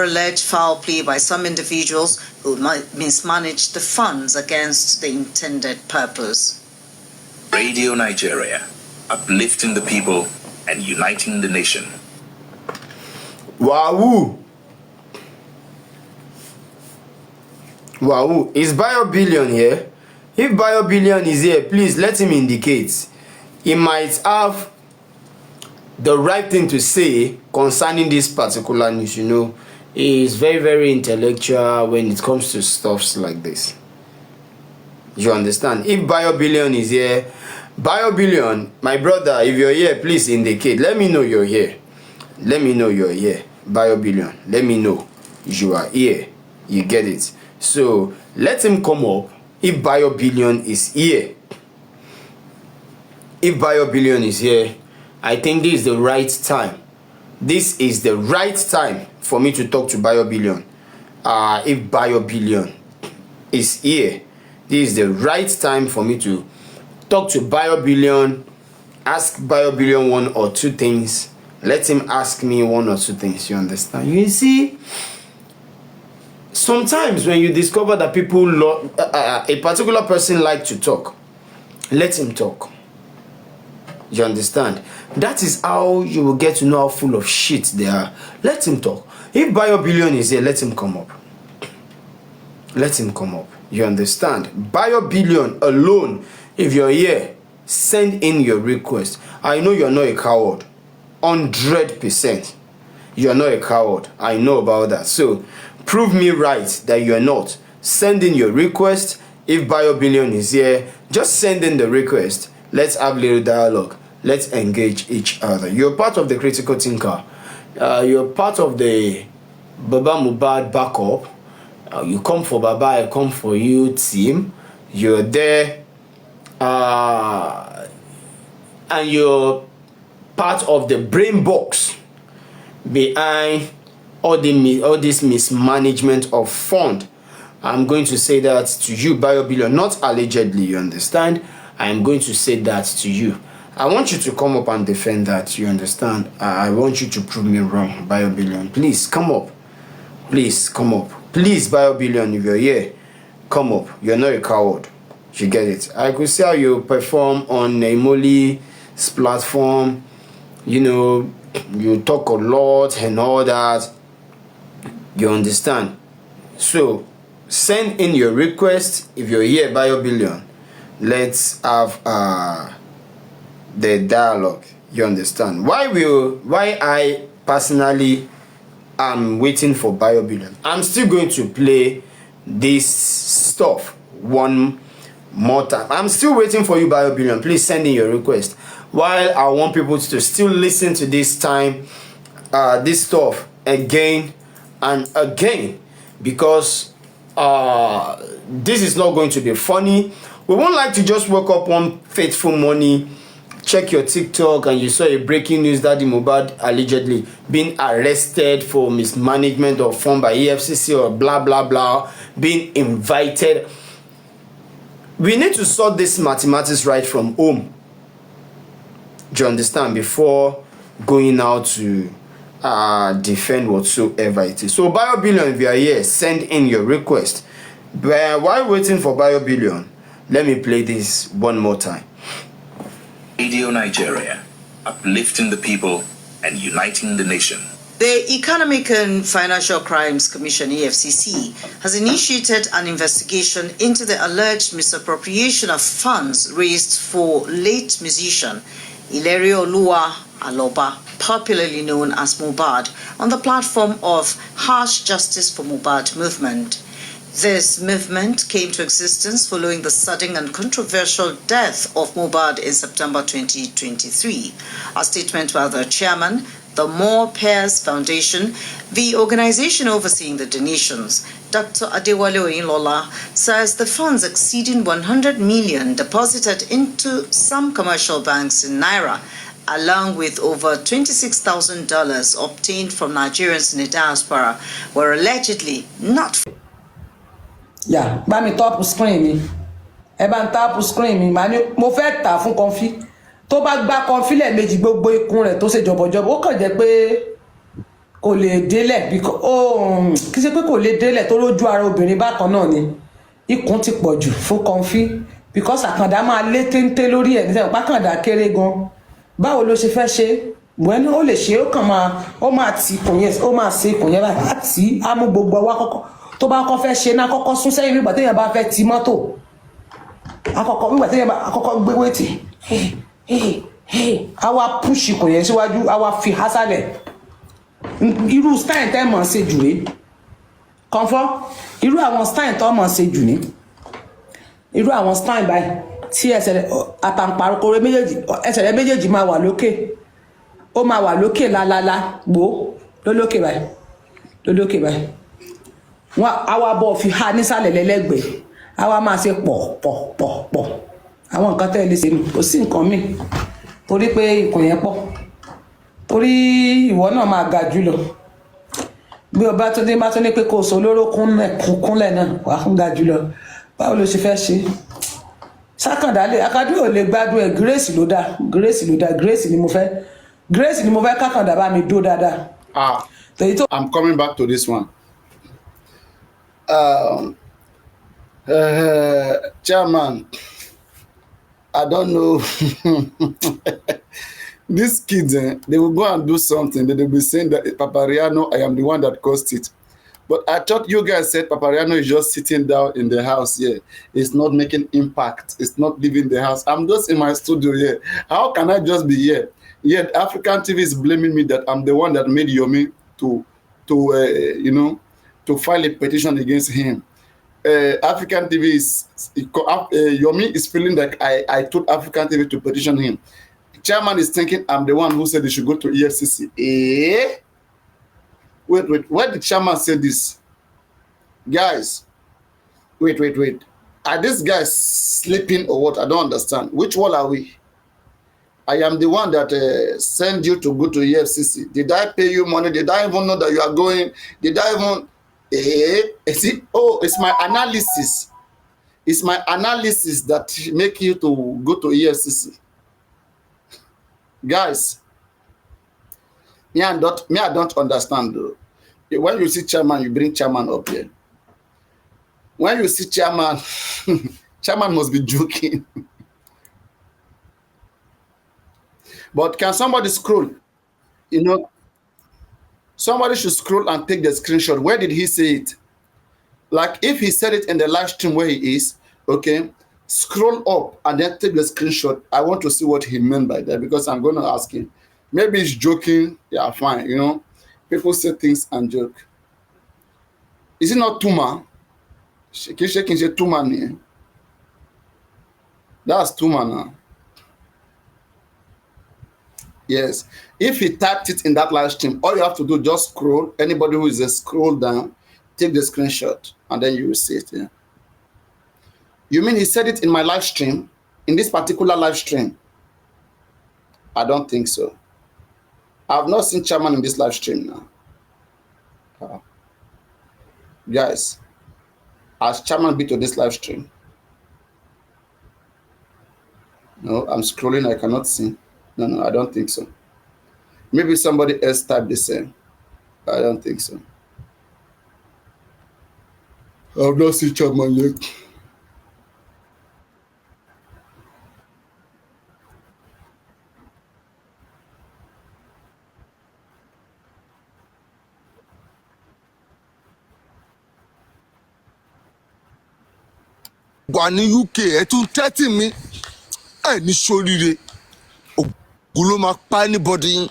over alleged foul play by some individuals who mismanaged the funds against the intended purpose. Radio Nigeria, uplifting the people and uniting the nation. Wow! Wow! Is BioBillion here? If BioBillion is here, please let him indicate. He might have the right thing to say concerning this particular news. You know, he is very, very intellectual when it comes to stuffs like this. You understand? If BioBillion is here, BioBillion, my brother, if you're here, please indicate. Let me know you're here. Let me know you're here. BioBillion, let me know you are here. You get it? So let him come up if BioBillion is here. If BioBillion is here, I think this is the right time. This is the right time for me to talk to BioBillion. If BioBillion is here, this is the right time for me to talk to BioBillion, ask BioBillion one or two things. Let him ask me one or two things, you understand? You see, sometimes when you discover that people, a particular person like to talk, let him talk. You understand? That is how you will get to know how full of shit they are. Let him talk. If BioBillion is here, let him come up. Let him come up. You understand? BioBillion alone, if you're here, send in your request. I know you're not a coward. 100%. You're not a coward. I know about that. So, prove me right that you're not. Send in your request. If BioBillion is here, just send in the request. Let's have a little dialogue. Let's engage each other. You're part of the critical thinker. You're part of the Baba Mohbad backup. You come for Baba, I come for you team. You're there. And you're part of the brain box behind all this mismanagement of fund. I'm going to say that to you, BioBillion, not allegedly, you understand? I'm going to say that to you. I want you to come up and defend that, you understand? I want you to prove me wrong, BioBillion. Please, come up. Please, come up. Please, BioBillion, if you're here, come up. You're not a coward. You get it? I could see how you perform on a Molly's platform. You know, you talk a lot and all that. You understand? So, send in your request. If you're here, BioBillion, let's have the dialogue. You understand? Why I personally am waiting for BioBillion. I'm still going to play this stuff one more time. I'm still waiting for you, BioBillion. Please send in your request. While I want people to still listen to this this stuff again and again, because this is not going to be funny. We won't like to just wake up one fateful morning, check your TikTok, and you saw a breaking news that Mohbad allegedly being arrested for mismanagement of fund by EFCC or blah blah blah, being invited. We need to sort this mathematics right from home. Do you understand? Before going out to defend whatsoever it is. So BioBillion, if you are here, send in your request. But while waiting for BioBillion, let me play this one more time. Radio Nigeria, uplifting the people and uniting the nation. The Economic and Financial Crimes Commission, EFCC, has initiated an investigation into the alleged misappropriation of funds raised for late musician Ilario Lua Aloba, popularly known as Mohbad, on the platform of Harsh Justice for Mohbad movement. This movement came to existence following the sudden and controversial death of Mohbad in September 2023. A statement by the chairman, the More Pairs Foundation, the organization overseeing the donations, Dr. Adewale Oyinlola, says the funds exceeding 100 million deposited into some commercial banks in Naira, along with over $26,000 obtained from Nigerians in the diaspora, were allegedly not. Yeah, bá mi top screen mi. Ẹ bá ń tap screen mi, màá ní mo fẹ́ tà fún Comfy. Tó bá gbá Comfy lẹ́ẹ̀mejì gbogbo ikùn rẹ̀ tó ṣe jọ̀bọ̀jọ̀bọ̀, ó kàn jẹ́ pé kò lè délẹ̀ kì í ṣe pé kò lè délẹ̀ tó lójú ara obìnrin bákan náà ni ikùn ti pọ̀ jù fún Comfy because Àkàndá máa lé téńté lórí ẹ̀ nítorí pákàndá kéré gan báwo ló ṣe fẹ́ ṣe wẹ́n ó lè ṣe ó máa ti ikùn yẹn ó máa ṣe ikùn yẹn báyìí àti á mú gbogbo ọwọ́ àkọ́kọ́ tó bá kọ́ fẹ́ ṣe náà kọ́kọ́ sún sẹ́yìn nígbà téèyàn bá fẹ́ ti mọ́tò àkọ́kọ́ nígbà téèyàn bá àkọ́kọ́ gbé wéètì á wá push ikùn yẹn síwájú á wá fi há sálẹ̀ irú style tẹ́ mọ̀ ṣe jù rèé Comfort irú àwọn style tó mọ̀ ṣe jù ní irú àwọn style báyìí tí ẹsẹ̀ rẹ̀ àtàǹpàrọ̀kọ̀rọ̀ méjèèjì ẹsẹ̀ rẹ̀ méjèèjì máa wà lókè ó máa wà lókè lálálá gbó lólókè báyìí wọn á wá bọ́ fi há nísàlẹ̀ lẹ́lẹ́gbẹ̀ẹ́ á wá máa ṣe pọ̀ àwọn nǹkan tẹ́ lè ṣe nù kò sí nǹkan míì torí pé ikùn yẹn pọ̀ torí ìwọ náà máa ga jù lọ bí ọba tó dé bá tó ní pé kò sọ olóró kúnlẹ̀ náà wàá fún ga jù lọ báwo ló ṣe fẹ́ ṣe sákàndálẹ̀ akadé ò lè gbádùn ẹ̀ Grace ló dá Grace ni mo fẹ́ kákàndá bá mi dó dáadáa. I'm coming back to this one. Chairman, I don't know. These kids, they will go and do something. They will be saying that Papariano, I am the one that caused it. But I thought you guys said Papariano is just sitting down in the house here. It's not making impact. It's not leaving the house. I'm just in my studio here. How can I just be here? Yet African TV is blaming me that I'm the one that made Yomi to file a petition against him. African TV Yomi is feeling like I told African TV to petition him. Chairman is thinking I'm the one who said they should go to EFCC. Wait. Where did Chairman say this? Guys, wait. Are these guys sleeping or what? I don't understand. Which one are we? I am the one that sent you to go to EFCC. Did I pay you money? Did I even know that you are going? Did I even... it's my analysis. It's my analysis that make you to go to EFCC. Guys, I don't understand though. When you see Chairman, you bring Chairman up here. When you see Chairman, Chairman must be joking. But can somebody scroll? Somebody should scroll and take the screenshot. Where did he say it? Like if he said it in the live stream where he is, okay, scroll up and then take the screenshot. I want to see what he meant by that because I'm going to ask him. Maybe he's joking. Yeah, fine. People say things and joke. Is it not Tuma? Shaking, say Tuma. That's Tuma now. Yes. If he typed it in that live stream, all you have to do just scroll. Anybody who is a scroll down, take the screenshot, and then you will see it. Yeah. You mean he said it in my live stream? In this particular live stream? I don't think so. I've not seen Chairman in this live stream now. Guys, has Chairman been to this live stream? No, I'm scrolling, I cannot see. No, I don't think so. Maybe somebody else typed the same. I don't think so. I've not seen Chairman yet. wà ní UK ẹ tún tẹ́tì mi ẹ ní sóríire ògùn ló máa pa anybody yín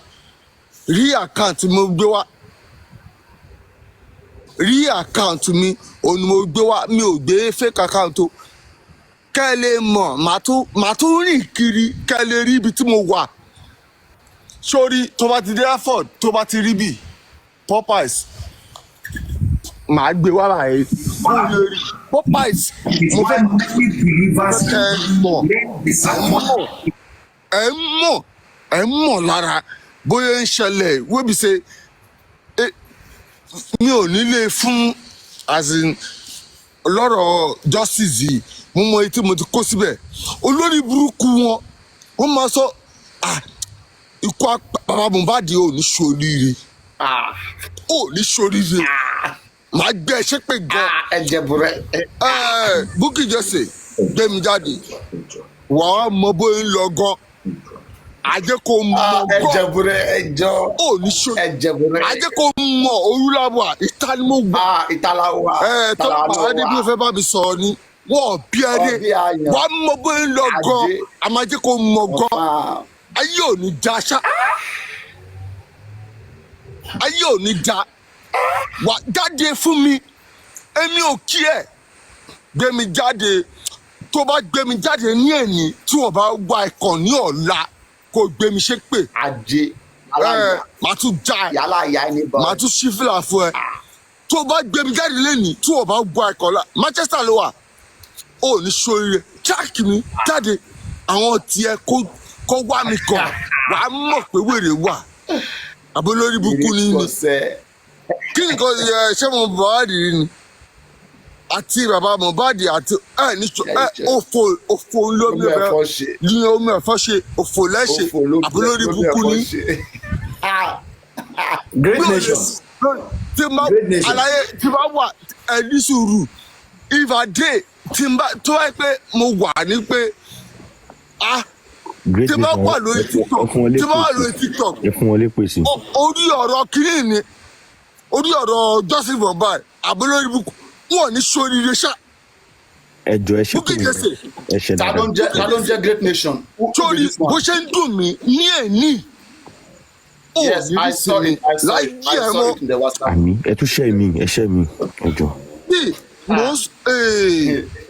rí àkáǹtì mo gbé wá rí àkáǹtì mi òun ni mo gbé wá mi ò gbé fake account o kẹ́ ẹ lè mọ̀ màá tún rìn kiri kẹ́ ẹ lè rí ibi tí mo wà sórí tó bá ti dé Airport tó bá ti rí bì Popeyes màá gbé wá báyìí Popeyes mo fẹ́ ẹ mọ̀ lára bóyá ń ṣẹlẹ̀ wébi ṣe mi ò nílé fún lọ́rọ̀ justice yìí mo mọ etí mo ti kó síbẹ̀ olórí burúkú wọ́n máa sọ ikú bàbá Mohbad ò ní ṣoríire ó ní ṣoríire màá gbé ẹṣẹ́ pé gan. ẹ̀jẹ̀ bùrẹ́. Bukky Jesse gbé mi jáde wàá mọ bóyá ń lọ gan ajẹ́ kó mọ gan ẹ̀jẹ̀ bùrẹ́ ẹjọ́. ó ní ṣoríire ẹ̀jẹ̀ bùrẹ́. ajẹ́ kó mọ orúláwà ìta ni mo gbà. ìtàláwà. tó bá adé bí o fẹ́ bá mi sọ̀rọ̀ ni wọ́n bí ẹdẹ wàá mọ bóyá ń lọ gan àmàjẹ́ kó mọ gan ayé ò ní da ṣá ayé ò ní da wà jáde fún mi èmi ò kí ẹ gbé mi jáde tó bá gbé mi jáde ní èní tí wọn bá wá ẹkàn ní ọ̀la kó gbé mi ṣépè ajé. màá tún já ẹ yálà ìyá ẹni bọ̀. màá tún ṣí fìlà fún ẹ tó bá gbé mi jáde lẹ́nìí tí wọn bá wá ẹkàn ọ̀la Manchester ló wà ó ní ṣoríire jáàkì mi jáde àwọn tiẹ̀ kó wá mi kàn wàá mọ̀ pé wèrè wà àbólórí burúkú ni kí nìkan ṣé mo Mohbad rí ni àti bàbá Mohbad àti òfò lómi ẹ̀fọ́ ní omi ẹ̀fọ́ ṣe òfò lẹ́ṣẹ̀ àbólórí burúkú ni. Great nation. tí bá wà ẹni sùúrù ìfàdé tó wáyé pé mo wà ní pé tí bá wà lórí TikTok orí ọ̀rọ̀ kìíní ni orí ọ̀rọ̀ Joseph Mohbad àbúlórí bukú wọn ní sóríire ṣá. ẹjọ ẹ ṣe kí ni ẹ ṣe dáadáa. ta ló ń jẹ́ Great Nation. sórí bó ṣe ń dùn mí ní èní. yes I saw it in the WhatsApp. àmì ẹ tún ṣe mí ẹ ṣe mí ẹjọ.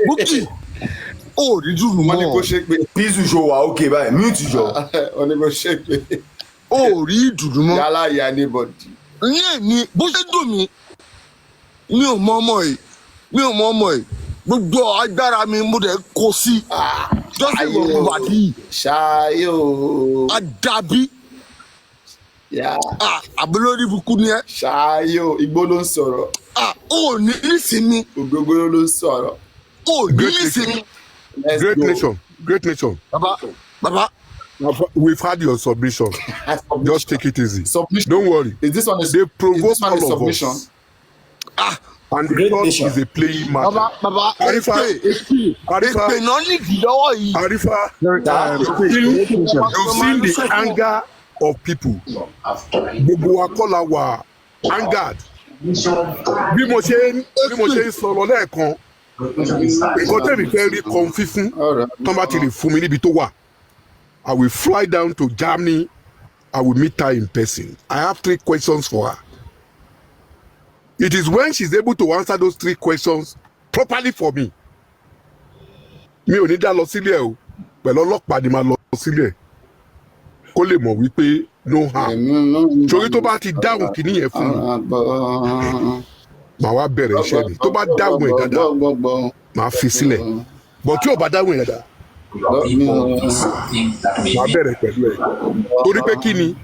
Bukky ó rí dùn mọ́. wọ́n ní kó ṣe pé. Písù ṣo wà ókè báyìí mute jọ. wọ́n ní kó ṣe pé. ó rí dùn mọ́. yálà ìyá anybody. ní èní bó ṣe dùn mí mi ò mọ ọmọ yìí gbogbo agbára mi mo dẹ̀ kó sí. Joseph Mohbad ṣáyò. àdàbí. àbúlórí burúkú ni ẹ. ṣáyò igbó ló ń sọ̀rọ̀. ó ní nísìnyí. ògbógbó ló ń sọ̀rọ̀. ó ní nísìnyí. Great nation. Baba. We've had your submission. Just take it easy. Submission. Don't worry. Is this one they provoke all of submission? us. And the court is a playing matter. Baba. Arifa. Èpè náà nídìí lọ́wọ́ yìí. Arifa. You've seen the anger of people. Gbogbo wa kọ́ la wà angered. Bí mo ṣe ń sọ̀rọ̀ lẹ́ẹ̀kan. Nǹkan tẹ̀mí fẹ́ rí kan fífún tán bá ti lè fún mi níbi tó wà. I will fly down to Germany. I will meet her in person. I have 3 questions for her. It is when she's able to answer those 3 questions properly for me. Mi ò ní dá lọ sílẹ̀ o, pẹ̀lú ọlọ́pàá ni máa lọ sílẹ̀. Kó lè mọ̀ wípé no harm. Torí tó bá ti dáhùn kìíní yẹn fún mi. Màá wá bẹ̀rẹ̀ iṣẹ́ mi. Tó bá dáhùn ẹ̀ dáadáa, màá fi sílẹ̀. But tí ò bá dáhùn ẹ̀ dáadáa, màá bẹ̀rẹ̀ pẹ̀lú ẹ̀. Torí pé kí ni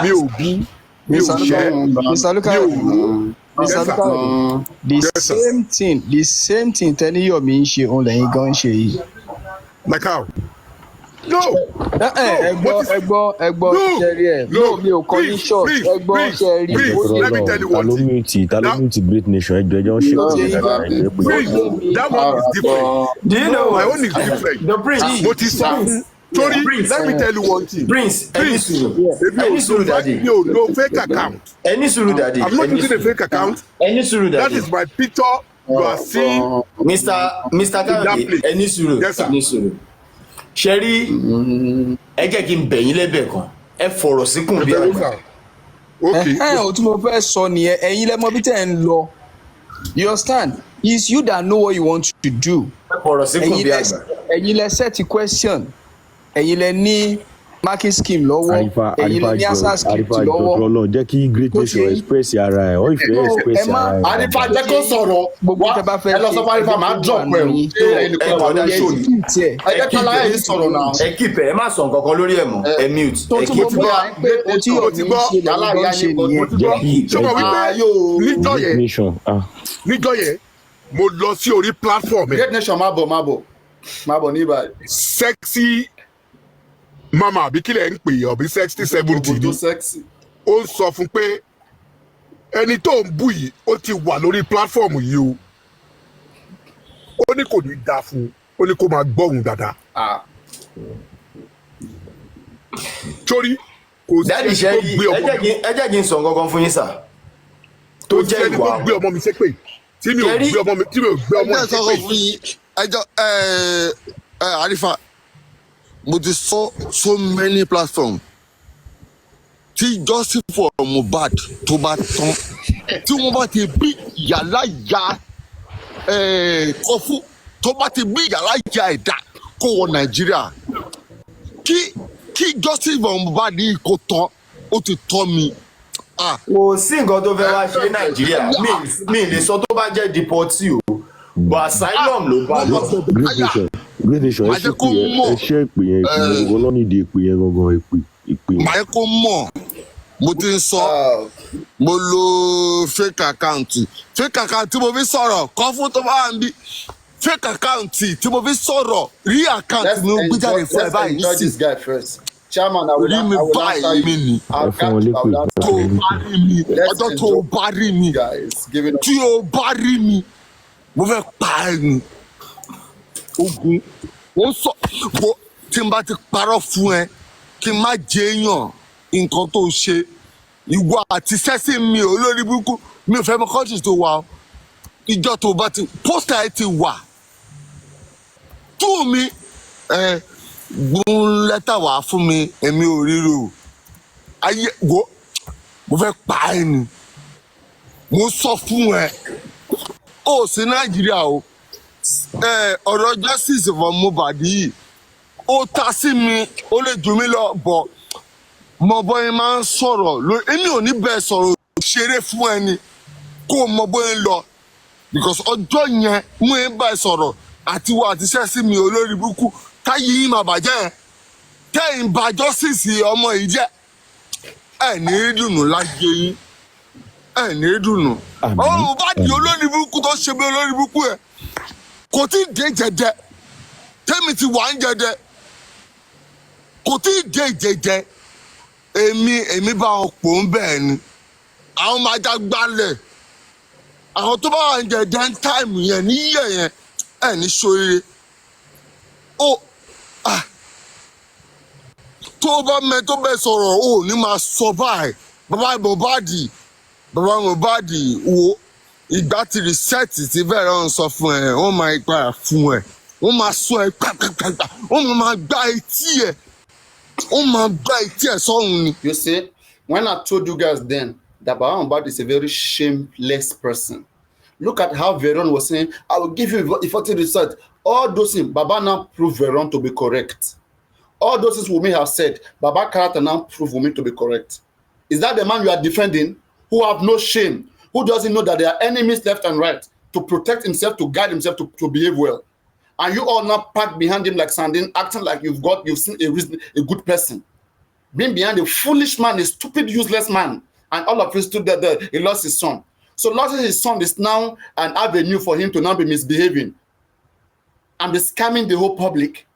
mi ò bí mi ò ṣẹ́ the same thing tẹ́ni Yomi ń ṣe òun lẹ́yìn gan ń ṣe yìí. Like how? No. ẹgbọ́ ṣẹ́rí ẹ̀. No, mi ò kọ́ ní short. ẹgbọ́ ṣẹ́rí. Let me tell you one thing. Ta ló mute Great Nation ẹjọ ẹjọ ń ṣe. That one is different. Do you know my own is different. The prince. Mo ti sọ fún Torí let me tell you one thing. Prince, ẹni sùúrù dàdí. No, no fake account. Ẹni sùúrù dàdí. I'm not using a fake account. Ẹni sùúrù dàdí. That is my picture you are seeing. Mr. Kayode, ẹni sùúrù. Yes, sir. Ẹni sùúrù. Ṣẹ́rí ẹ jẹ́ kí n bẹ̀yìn lẹ́bẹ̀ẹ́ kan. Ẹ fọ̀rọ̀ síkùn bí àgbà. Okay. O tí mo fẹ́ sọ nìyẹn, ẹ̀yin lẹ mọ̀ bí tẹ́ ń lọ. You understand? It's you that know what you want to do. Ẹ fọ̀rọ̀ síkùn bí àgbà. Ẹ̀yin lẹ set the question. Ẹ̀yin lẹ ní marking scheme lọ́wọ́. Ẹ̀yin lẹ ní answer script lọ́wọ́. Àrífà jẹ́ kí Great Nation express ara ẹ̀ ọ́ ìfẹ́ express ara ẹ̀. Àrífà jẹ́ kó sọ̀rọ̀ gbogbo tẹ bá fẹ́ ẹ lọ sọ fún Àrífà máa drop ẹ̀ o. Ẹ jẹ́ kí aláyẹ̀ yìí sọ̀rọ̀ náà. Ẹ keep ẹ má sọ nǹkan kan lórí ẹ̀ mọ́ ẹ mute. Tó tí mo gbọ́ pé o tí yóò ní ṣe lọ́wọ́ ṣe nìyẹn. Ṣọ́kọ̀ wípé níjọ́ yẹn mo lọ sí orí platform ẹ̀. Great Nation má bọ̀ ní Ìbàdàn. Sexy mama àbí kílẹ̀ ń pè ọ́ bí 60 70 ni ó ń sọ fún pé ẹni tó ń bú yìí ó ti wà lórí platform yìí o ó ní kò ní dáa fún un ó ní kó máa gbọ́hùn dáadáa. torí kò sí ẹni tó gbé ọmọ mi. ẹ jẹ́ kí n sọ nǹkan fún yín sà. tó jẹ́ ìwà tó gbé ọmọ mi ṣépè tí mi ò gbé ọmọ mi ṣépè. ẹjọ́ Arifa mo ti sọ so many platforms tí justice for Mohbad tó bá tán tí wọ́n bá ti bí yàrá ya Kọfú tó bá ti bí yàrá ya ẹ̀dá kó wọ Nàìjíríà kí justice for Mohbad yìí kó tán ó ti tọ́ mi. Kò sí nǹkan tó fẹ́ wá ṣe ní Nàìjíríà mi lè sọ tó bá jẹ́ deportee o but asylum ló bá lọ. Great nation ẹ ṣe ìpè yẹn ìpè ọlọ́nìdí ìpè yẹn gangan ìpè. màá yẹ kó mọ̀ mo ti ń sọ mo lo fake account tí mo fi sọ̀rọ̀ kọ́ fún tó bá wà níbí fake account tí mo fi sọ̀rọ̀ rí account mi gbé jáde fún ẹ báyìí sí. Chairman, I will answer you. Ọjọ́ tó o bá rí mi tí o bá rí mi mo fẹ́ pa ẹ́ ni ogun ó sọ tí n bá ti parọ́ fún ẹ kí n má jẹ èèyàn nǹkan tó ṣe ìwọ àti sẹ́sìn mi olórí burúkú mi ò fẹ́ mọ country tó wà ìjọ tó bá ti pósítà ẹ ti wà tú mi gbọ́n lẹ́tà wá fún mi èmi ò ríro ayé wo mo fẹ́ pa ẹ́ ni mo sọ fún ẹ ó sí Nàìjíríà o ọ̀rọ̀ justice for Mohbad yìí ó ta sí mi ó lè jù mí lọ bọ̀ mọ bóyá máa ń sọ̀rọ̀ lórí èmi ò ní bẹ́ẹ̀ sọ̀rọ̀ ṣeré fún ẹni kó o mọ bóyá lọ because ọjọ́ yẹn mú ẹ bá ẹ sọ̀rọ̀ àti wọ àti sẹ́sí mi olórí burúkú táyé yín máa bàjẹ́ tẹ́yìn bá justice ọmọ yìí jẹ́ ẹ̀ ní dùnú láyé yín ẹ̀ ní dùnú ọ̀rọ̀ bá di olórí burúkú tó ṣe bí olórí burúkú ẹ̀ kò tí ì dé jẹjẹ tẹ́mi ti wà ń jẹjẹ kò tí ì dé jẹjẹ èmi bá wọn pò ń bẹ́ẹ̀ ni àwọn máa já gbálẹ̀ àwọn tó bá wà ń jẹjẹ ń táìmù yẹn ní yíyẹ yẹn ẹ̀ ní sóríire tó bá mẹ tó bẹ sọ̀rọ̀ ó ní máa sọ báyìí bàbá Mohbad wo ìgbà tí rìsẹ́ẹ̀tì ti bẹ̀rẹ̀ ń sọ fún ẹ wọ́n máa gbà fún ẹ wọ́n máa sọ ẹ pàpàpàpà wọ́n máa gbá etí ẹ wọ́n máa gbá etí ẹ sọ́hun ni. You see, when I told you guys then that Baba Mohbad is a very shameless person, look at how Veron was saying, I will give you effective research. All those things, Baba now proved Veron to be correct. All those things Wunmi have said, Baba character now proved Wunmi to be correct. Is that the man you are defending who have no shame, who doesn't know that there are enemies left and right, to protect himself, to guide himself, to behave well? And you all now packed behind him like sardine, acting like you've seen a good person. Being behind a foolish man, a stupid, useless man. And all of you stood there, he lost his son. So losing his son is now an avenue for him to now be misbehaving and be scamming the whole public.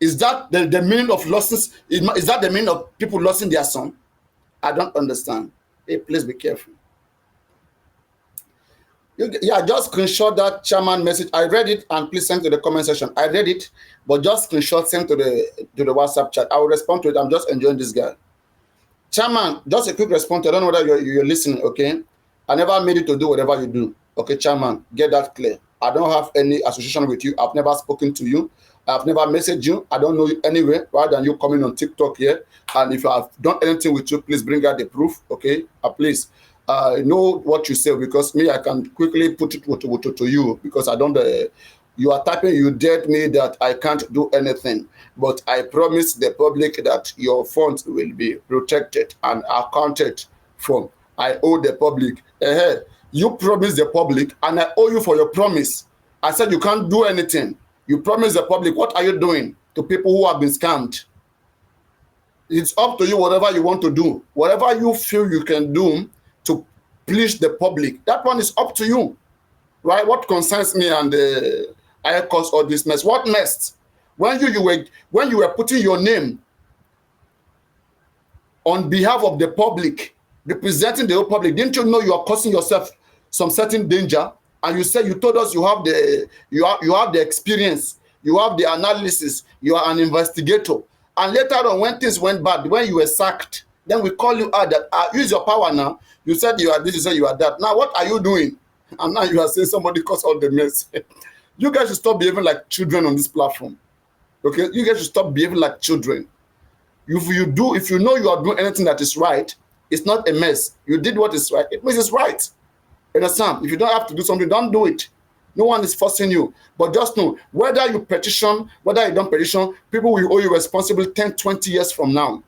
Is that the meaning of losses? Is that the meaning of people losing their son? I don't understand. Hey, please be careful. Yeah, just screenshot that chairman message. I read it and please send to the comment section. I read it, but just screenshot, send to the WhatsApp chat. I will respond to it. I'm just enjoying this guy. Chairman, just a quick response. I don't know whether you're listening, okay? I never made you to do whatever you do. Okay, chairman, get that clear. I don't have any association with you. I've never spoken to you. I've never messaged you. I don't know you anyway, rather than you coming on TikTok here. And if I've done anything with you, please bring out the proof, okay? Please. Know what you say, because me, I can quickly put it to you, because I don't, you are typing, you dared me that I can't do anything, but I promise the public that your funds will be protected and accounted for. I owe the public. You promised the public, and I owe you for your promise. I said you can't do anything. You promised the public. What are you doing to people who have been scammed? It's up to you, whatever you want to do. Whatever you feel you can do to please the public, that one is up to you, right? What concerns me and I caused all this mess. What mess? When you were putting your name on behalf of the public, representing the whole public. Didn't you know you are causing yourself some certain danger? And you said, you told us you have the experience, you have the analysis, you are an investigator. And later on, when things went bad, when you were sacked, then we call you out that use your power now. You said you are this, you said you are that. Now what are you doing? And now you are saying somebody caused all the mess. You guys should stop behaving like children on this platform. Okay, you guys should stop behaving like children. If you know you are doing anything that is right, it's not a mess. You did what is right. It means it's right. Understand? If you don't have to do something, don't do it. No one is forcing you. But just know, whether you petition, whether you don't petition, people will owe you responsible 10, 20 years from now.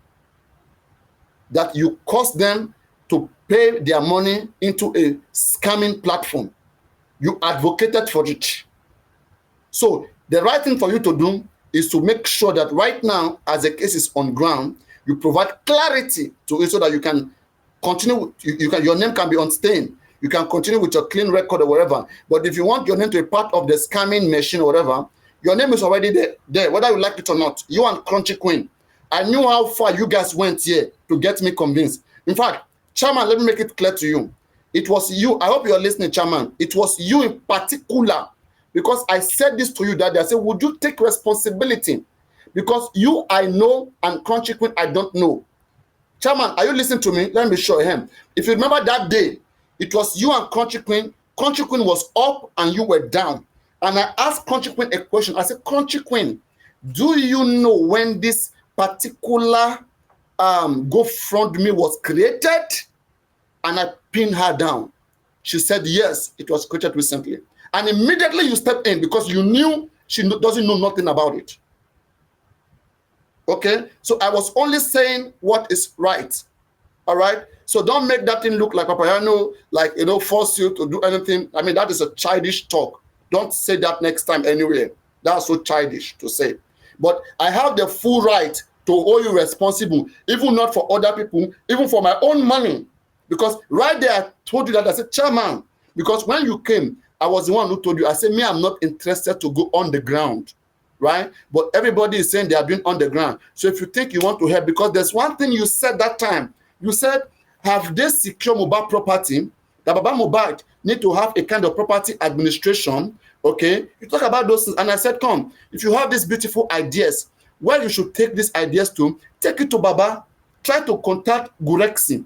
That you caused them to pay their money into a scamming platform. You advocated for it. So the right thing for you to do is to make sure that right now, as the case is on ground, you provide clarity to it so that you can continue, your name can be unstained. You can continue with your clean record or whatever. But if you want your name to be part of the scamming machine or whatever, your name is already there, whether you like it or not. You and Crunchy Queen. I knew how far you guys went here to get me convinced. In fact, Chairman, let me make it clear to you. It was you. I hope you're listening, Chairman. It was you in particular. Because I said this to you that day. I said, would you take responsibility? Because you, I know, and Crunchy Queen, I don't know. Chairman, are you listening to me? Let me show him. If you remember that day, it was you and Crunchy Queen. Crunchy Queen was up and you were down. And I asked Crunchy Queen a question. I said, Crunchy Queen, do you know when this particular GoFundMe was created? And I pinned her down. She said, yes, it was created recently. And immediately you stepped in because you knew she doesn't know nothing about it. Okay? So I was only saying what is right. All right? So don't make that thing look like Papayano, like, force you to do anything. I mean, that is a childish talk. Don't say that next time anywhere. That's so childish to say. But I have the full right to hold you responsible, even not for other people, even for my own money. Because right there, I told you that. I said, Chairman, because when you came, I was the one who told you. I said, me, I'm not interested to go on the ground, right? But everybody is saying they are doing on the ground. So if you think you want to help, because there's one thing you said that time. You said, have they secured Mohbad property? That Baba Mohbad need to have a kind of property administration, okay? You talk about those things. And I said, come, if you have these beautiful ideas, where you should take these ideas to, take it to Baba. Try to contact Gurexi.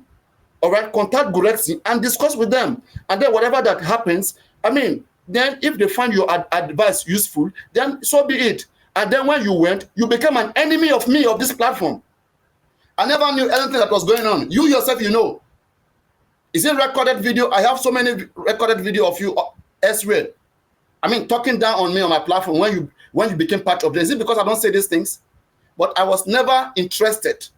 All right, contact Gurexi and discuss with them. And then whatever that happens, I mean, then if they find your advice useful, then so be it. And then when you went, you became an enemy of me, of this platform. I never knew anything that was going on. You yourself, you know. Is it recorded video? I have so many recorded video of you elsewhere. I mean, talking down on me on my platform when you became part of this. Is it because I don't say these things? But I was never interested.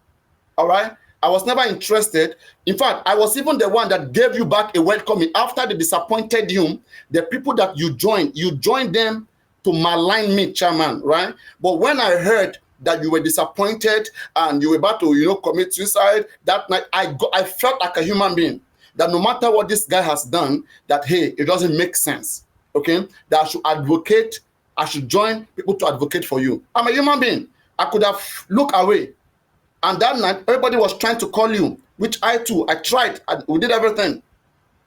All right? I was never interested. In fact, I was even the one that gave you back a welcoming after they disappointed you. The people that you joined them to malign me, Chairman, right? But when I heard that you were disappointed and you were about to, commit suicide that night, I felt like a human being. That no matter what this guy has done, that, hey, it doesn't make sense, okay? That I should advocate, I should join people to advocate for you. I'm a human being. I could have looked away. And that night, everybody was trying to call you, which I too, I tried. We did everything.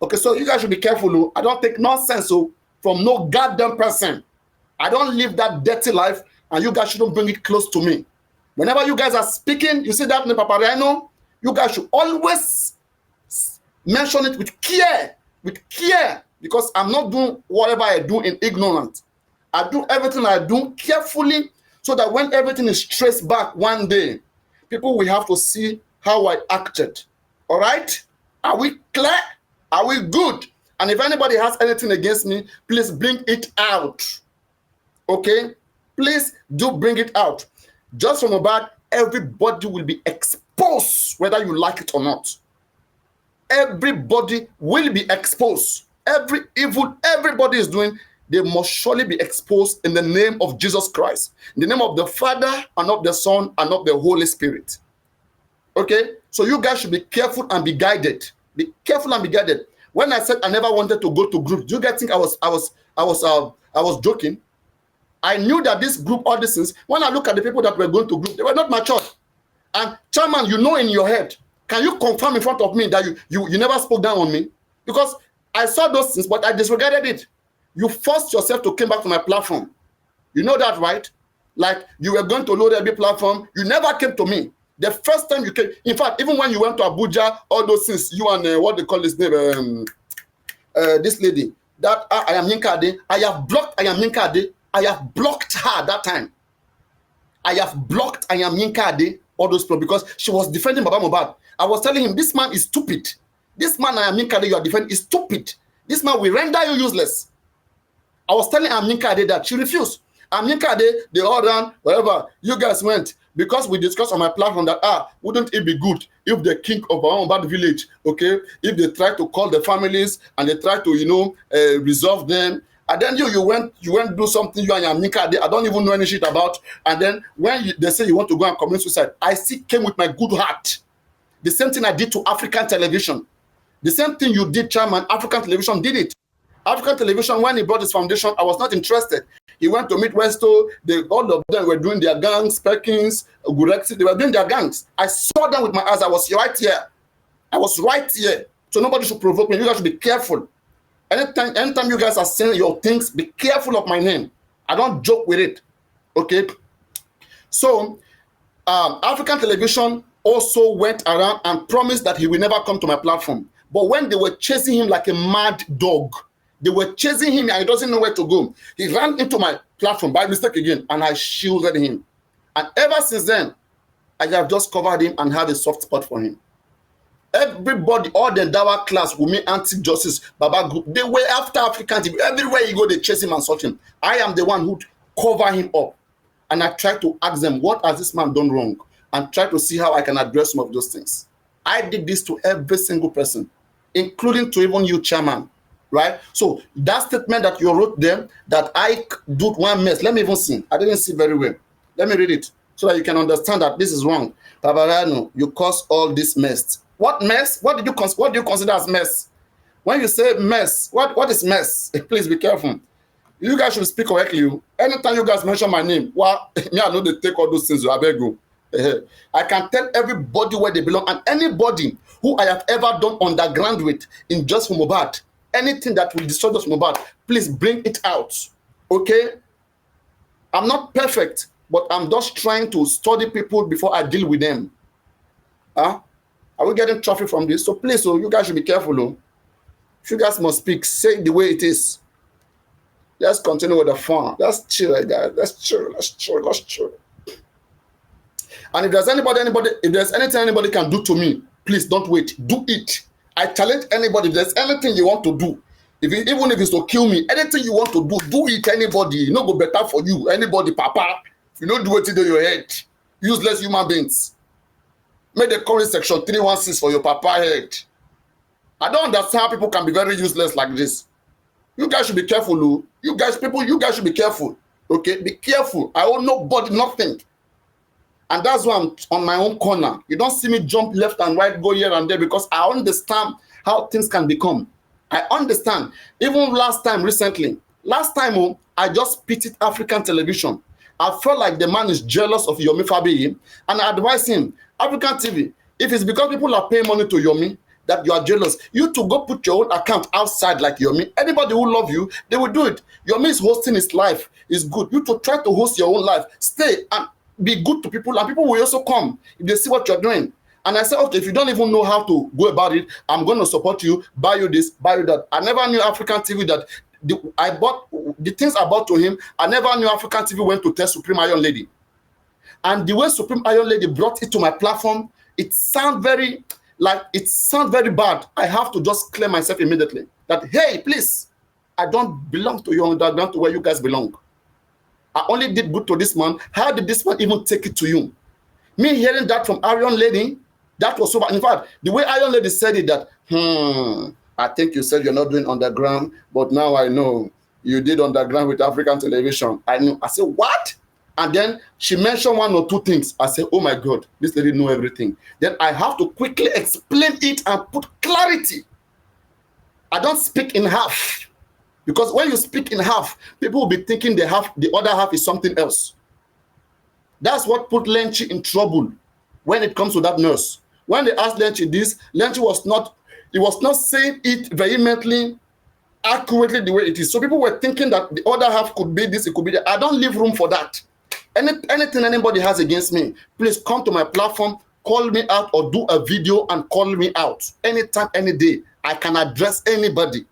Okay, so you guys should be careful. I don't take nonsense from no goddamn person. I don't live that dirty life, and you guys shouldn't bring it close to me. Whenever you guys are speaking, you see that in the Papariano, you guys should always mention it with care, because I'm not doing whatever I do in ignorance. I do everything I do carefully, so that when everything is traced back one day, people will have to see how I acted. All right? Are we clear? Are we good? And if anybody has anything against me, please bring it out. Okay? Please do bring it out. Just from Mohbad, everybody will be exposed, whether you like it or not. Everybody will be exposed. Every evil everybody is doing, they must surely be exposed in the name of Jesus Christ. In the name of the Father, and of the Son, and of the Holy Spirit. Okay? So you guys should be careful and be guided. Be careful and be guided. When I said I never wanted to go to groups, do you guys think I was joking? I knew that this group, all these things, when I look at the people that were going to group, they were not mature. And Chairman, you know in your head, Can you confirm in front of me that you never spoke down on me? Because I saw those things, but I disregarded it. You forced yourself to come back to my platform. You know that, right? Like you were going to load every platform. You never came to me. The first time you came, in fact, even when you went to Abuja, all those things, you and what they call this name, this lady, that I am Yinka Ade, I have blocked I am Yinka Ade. I have blocked her that time. I have blocked I am Yinka Ade, all those people, because she was defending Baba Mohbad. I was telling him, this man is stupid. This man I am Yinka Ade you are defending is stupid. This man will render you useless. I was telling Yinka Ade that. She refused. Yinka Ade, they all ran, wherever you guys went, because we discussed on my platform that, wouldn't it be good if the king of our Mohbad village, okay, if they try to call the families and they try to, resolve them, and then you went do something, you and Yinka Ade, I don't even know any shit about, and then when they say you want to go and commit suicide, I still came with my good heart. The same thing I did to African television. The same thing you did, Chairman, African television did it. African television, when he brought his foundation, I was not interested. He went to meet Westo. All of them were doing their gangs, Perkins, Gurexi. They were doing their gangs. I saw them with my eyes. I was right here. I was right here. So nobody should provoke me. You guys should be careful. Anytime you guys are saying your things, be careful of my name. I don't joke with it. Okay? So, African television also went around and promised that he will never come to my platform. But when they were chasing him like a mad dog, they were chasing him and he doesn't know where to go. He ran into my platform by mistake again, and I shielded him. And ever since then, I have just covered him and have a soft spot for him. Everybody, all the Dawa class, Wumi, Anti-Justice, Baba Group, they were after African TV. Everywhere you go, they chase him and search him. I am the one who cover him up. And I try to ask them, what has this man done wrong? And try to see how I can address some of those things. I did this to every single person, including to even you, Chairman. Right? So that statement that you wrote there, that I do one mess, let me even see. I didn't see very well. Let me read it so that you can understand that this is wrong. Babarano, you caused all this mess. What mess? What do you consider as mess? When you say mess, what is mess? Please be careful. You guys should speak correctly. Anytime you guys mention my name, well, me, I know they take all those things. I beg you. I can tell everybody where they belong, and anybody who I have ever done underground with in just for Mohbad, anything that will destroy just Mohbad, please bring it out. Okay? I'm not perfect, but I'm just trying to study people before I deal with them. Are we getting traffic from this? So please, you guys should be careful. If you guys must speak, say it the way it is. Let's continue with the fun. Let's chill, guys. Let's chill. And if there's if there's anything anybody can do to me, please don't wait. Do it. I challenge anybody. If there's anything you want to do, even if it's to kill me, anything you want to do it. Anybody, you know, go better for you. Anybody, Papa. If you don't do it in your head, useless human beings. Make the current section 316 for your Papa head. I don't understand how people can be very useless like this. You guys should be careful, You guys should be careful. Okay, be careful. I owe nobody nothing. And that's why I'm on my own corner. You don't see me jump left and right, go here and there, because I understand how things can become. I understand. Even last time, I just pitied African television. I felt like the man is jealous of Yomi Fabiyi, and I advised him, African TV, if it's because people are paying money to Yomi that you are jealous, you to go put your own account outside like Yomi. Anybody who love you, they will do it. Yomi is hosting his life. It's good. You to try to host your own life. Stay and be good to people, and people will also come if they see what you're doing. And I said, okay, if you don't even know how to go about it, I'm going to support you, buy you this, buy you that. I never knew African TV that I bought the things I bought to him. I never knew African TV went to test Supreme Iron Lady. And the way Supreme Iron Lady brought it to my platform, it sounds very bad. I have to just clear myself immediately that, hey, please, I don't belong to your underground to where you guys belong. I only did good to this man. How did this man even take it to you? Me hearing that from Iron Lady, that was so bad. In fact, the way Iron Lady said it, that, I think you said you're not doing underground, but now I know you did underground with African television. I knew. I said, what? And then she mentioned one or two things. I said, oh my God, this lady knew everything. Then I have to quickly explain it and put clarity. I don't speak in half. Because when you speak in half, people will be thinking the other half is something else. That's what put Lenchi in trouble when it comes to that nurse. When they asked Lenchi this, Lenchi was not saying it vehemently, accurately the way it is. So people were thinking that the other half could be this, it could be that. I don't leave room for that. Anything anybody has against me, please come to my platform, call me out, or do a video and call me out. Anytime, any day, I can address anybody.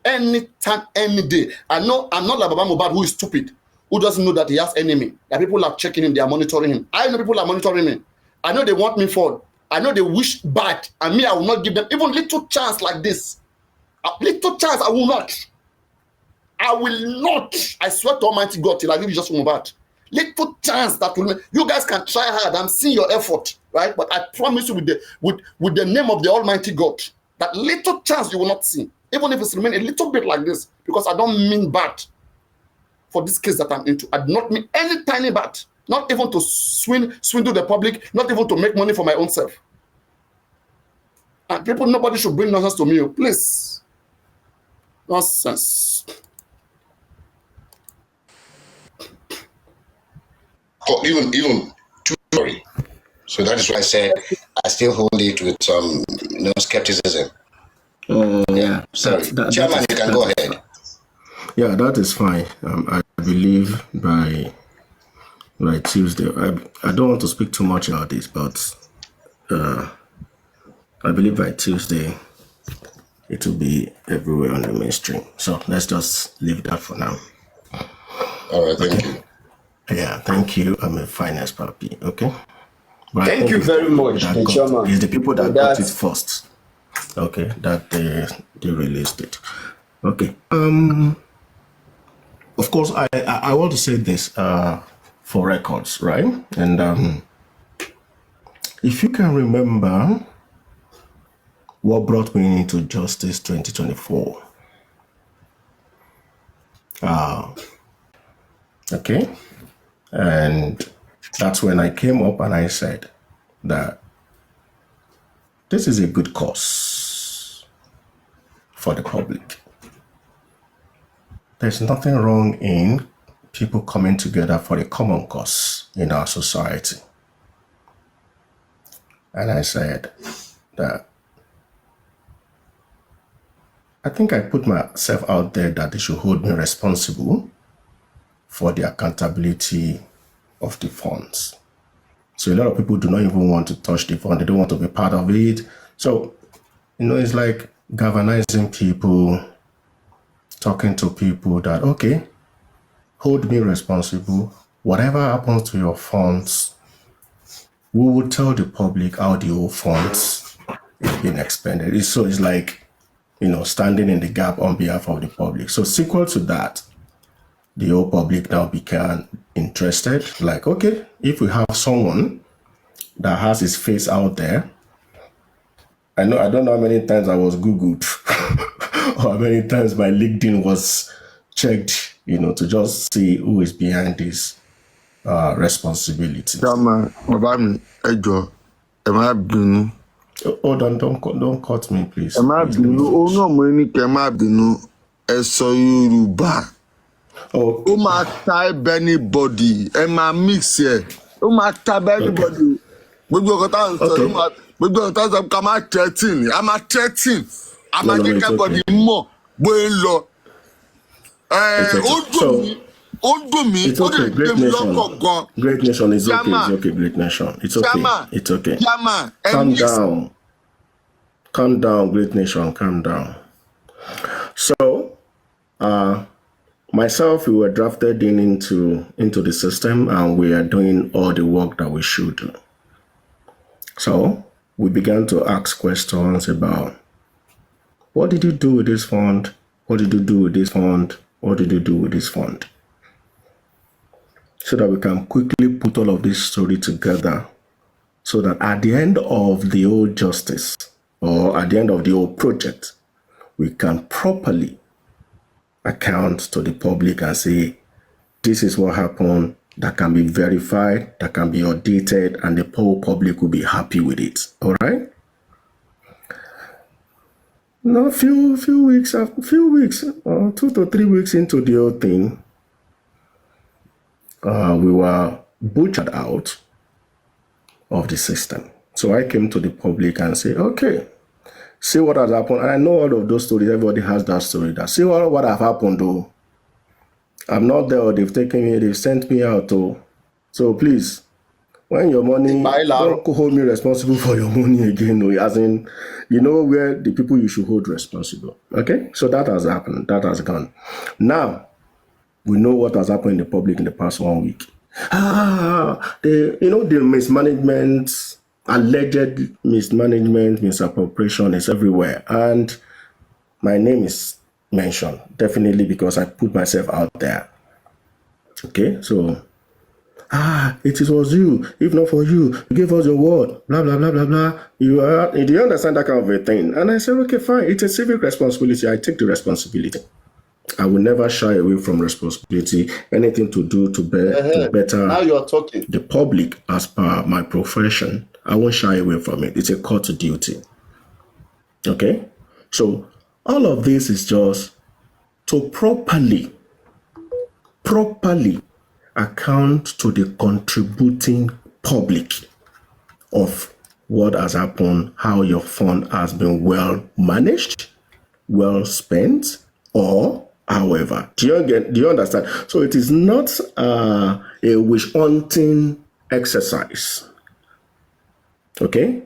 Anytime, any day. I know I'm not like Baba Mohbad, who is stupid, who doesn't know that he has enemy, that people are checking him, they are monitoring him. I know people are monitoring me. I know they want me for. I know they wish bad, and me, I will not give them even little chance like this. A little chance, I will not. I will not. I swear to Almighty God till I give you just Mohbad. Little chance that will. You guys can try hard. I'm seeing your effort, right? But I promise you, with the name of the Almighty God, that little chance you will not see, even if it's remain a little bit like this, because I don't mean bad for this case that I'm into. I do not mean any tiny bad. Not even to swindle the public, not even to make money for my own self. And people, nobody should bring nonsense to me, please. Nonsense. Even too sorry. So that is why I said I still hold it with some skepticism. Yeah. Sorry, Chairman, you can go ahead. Yeah, that is fine. I believe by Tuesday. I don't want to speak too much about this, but I believe by Tuesday it will be everywhere on the mainstream. So let's just leave that for now. All right, thank you. Yeah, thank you. I'm a finance papi. Okay. But thank you very much, Chairman. It's the people that got it first. Okay, that they released it. Okay. Of course, I want to say this for records, right? And if you can remember what brought me into Justice 2024. Okay. And that's when I came up and I said that this is a good cause for the public. There's nothing wrong in people coming together for a common cause in our society. And I said that I think I put myself out there that they should hold me responsible for the accountability of the funds. So a lot of people do not even want to touch the fund. They don't want to be part of it. So, it's like galvanizing people, talking to people that, okay, hold me responsible. Whatever happens to your funds, we will tell the public how the old funds is being expended. So it's like, standing in the gap on behalf of the public. So sequel to that, the whole public now became interested. Like, okay, if we have someone that has his face out there, I don't know how many times I was Googled or how many times my LinkedIn was checked, to just see who is behind this responsibility. Chairman, Hold on, don't cut me, please. Oh, my type anybody, and my mix here. Oh, my type anybody. We go down. We go down. Come at 13. I'm at 13. I'm at everybody more. Well, it's okay. Great nation. Great nation is okay. It's okay. Great nation. It's okay. It's okay. Calm down. Great nation. Calm down. So, myself, we were drafted into the system, and we are doing all the work that we should do. So we began to ask questions about, what did you do with this fund? What did you do with this fund? What did you do with this fund? So that we can quickly put all of this story together, so that at the end of the whole justice, or at the end of the whole project, we can properly account to the public and say, this is what happened, that can be verified, that can be audited, and the whole public will be happy with it. All right? Now, a few weeks, 2 to 3 weeks into the whole thing, we were butchered out of the system. So I came to the public and say, okay, see what has happened. And I know all of those stories. Everybody has that story. That see what have happened though. I'm not there. They've taken me. They've sent me out. Oh, so please, when your money, don't hold me responsible for your money again. No, as in, you know where the people you should hold responsible. Okay, so that has happened. That has gone. Now we know what has happened in the public in the past 1 week. The mismanagement, alleged mismanagement, misappropriation is everywhere, and my name is mentioned definitely because I put myself out there. Okay, so it was you. If not for you, you gave us your word. Blah blah blah blah blah. Do you understand that kind of a thing? And I said, okay, fine. It's a civic responsibility. I take the responsibility. I will never shy away from responsibility. Anything to do to better now you are talking. The public as per my profession, I won't shy away from it. It's a court duty. Okay? So all of this is just to properly account to the contributing public of what has happened, how your fund has been well managed, well spent, or however. Do you understand? So it is not a wish hunting exercise. Okay?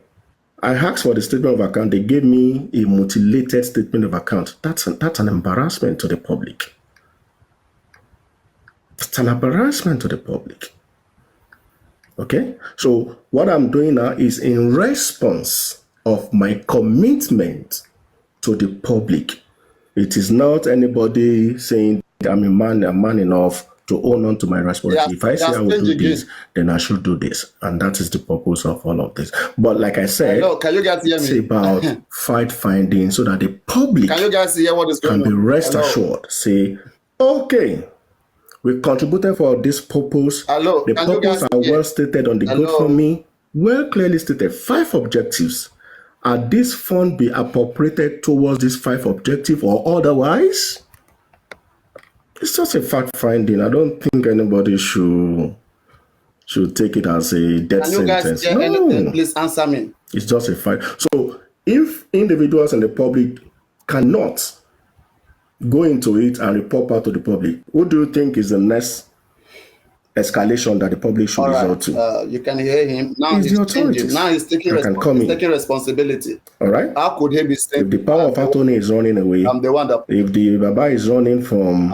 I asked for the statement of account. They gave me a mutilated statement of account. That's an embarrassment to the public. It's an embarrassment to the public. Okay? So what I'm doing now is in response of my commitment to the public. It is not anybody saying I'm man enough to own on to my responsibility. If I say I will do this, then I should do this. And that is the purpose of all of this. But like I said, can you guys hear me? It's about fact finding so that the public can you guys hear what is going can be rest assured. Say, okay, we contributed for this purpose. The purpose are well stated on the GoFundMe, well clearly stated. 5 objectives. Are this fund be appropriated towards these 5 objectives or otherwise? It's just a fact finding. I don't think anybody should take it as a death sentence. Can you guys hear anything? Please answer me. It's just a fact. So if individuals and the public cannot go into it and report out to the public, what do you think is the next escalation that the public should resort to? You can hear him. Now he's changing. Now he's taking responsibility. All right. How could he be saying if the power of attorney is running away? I'm the one that. If the Baba is running from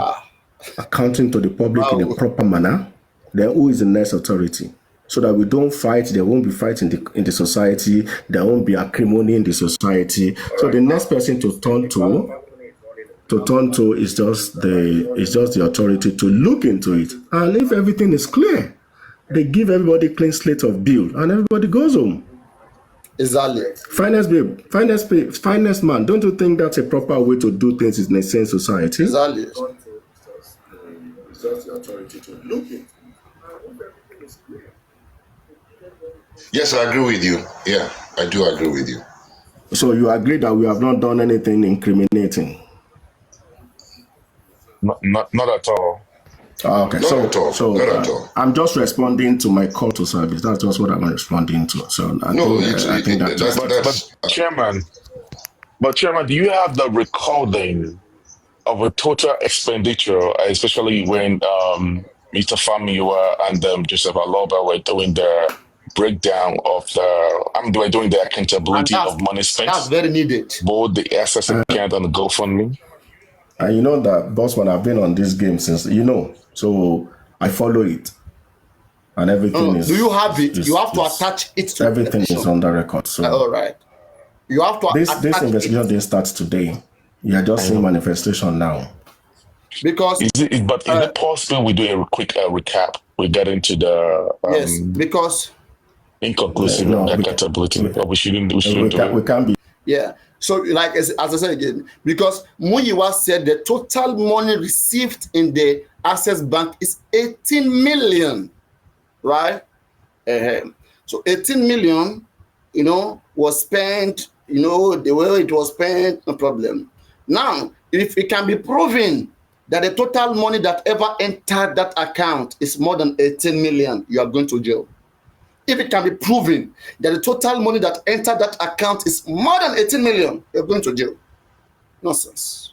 accounting to the public in a proper manner, then who is the next authority? So that we don't fight, there won't be fight in the society, there won't be acrimony in the society. So the next person to turn to is just the authority to look into it. And if everything is clear, they give everybody clean slate of bill and everybody goes home. Exactly. Finance man, don't you think that's a proper way to do things in a sane society? Exactly. It's just the authority to look into it. Yes, I agree with you. Yeah, I do agree with you. So you agree that we have not done anything incriminating? Not at all. Okay, not at all. I'm just responding to my call to service. That's just what I'm responding to. So I think that's Chairman, do you have the recording of a total expenditure, especially when Mr. Famiwa and Joseph Aloba were doing the breakdown of doing the accountability of money spent? That's very needed. Both the access account and the GoFundMe. And you know that, Bossman, I've been on this game since, so I follow it. And everything is... Do you have it? You have to attach it to everything is on the record. So all right. You have to this investigation didn't start today. You are just seeing manifestation now. Because... Is it possible we do a quick recap? We get into the... yes, because... Inconclusive accountability. We shouldn't do it. We can't be... Yeah. So, like as I said again, because Muyiwa said the total money received in the Access Bank is 18 million, right? So 18 million, was spent, the way it was spent, no problem. Now, if it can be proven that the total money that ever entered that account is more than 18 million, you are going to jail. if it can be proven that the total money that entered that account is more than 18 million, you're going to jail. Nonsense.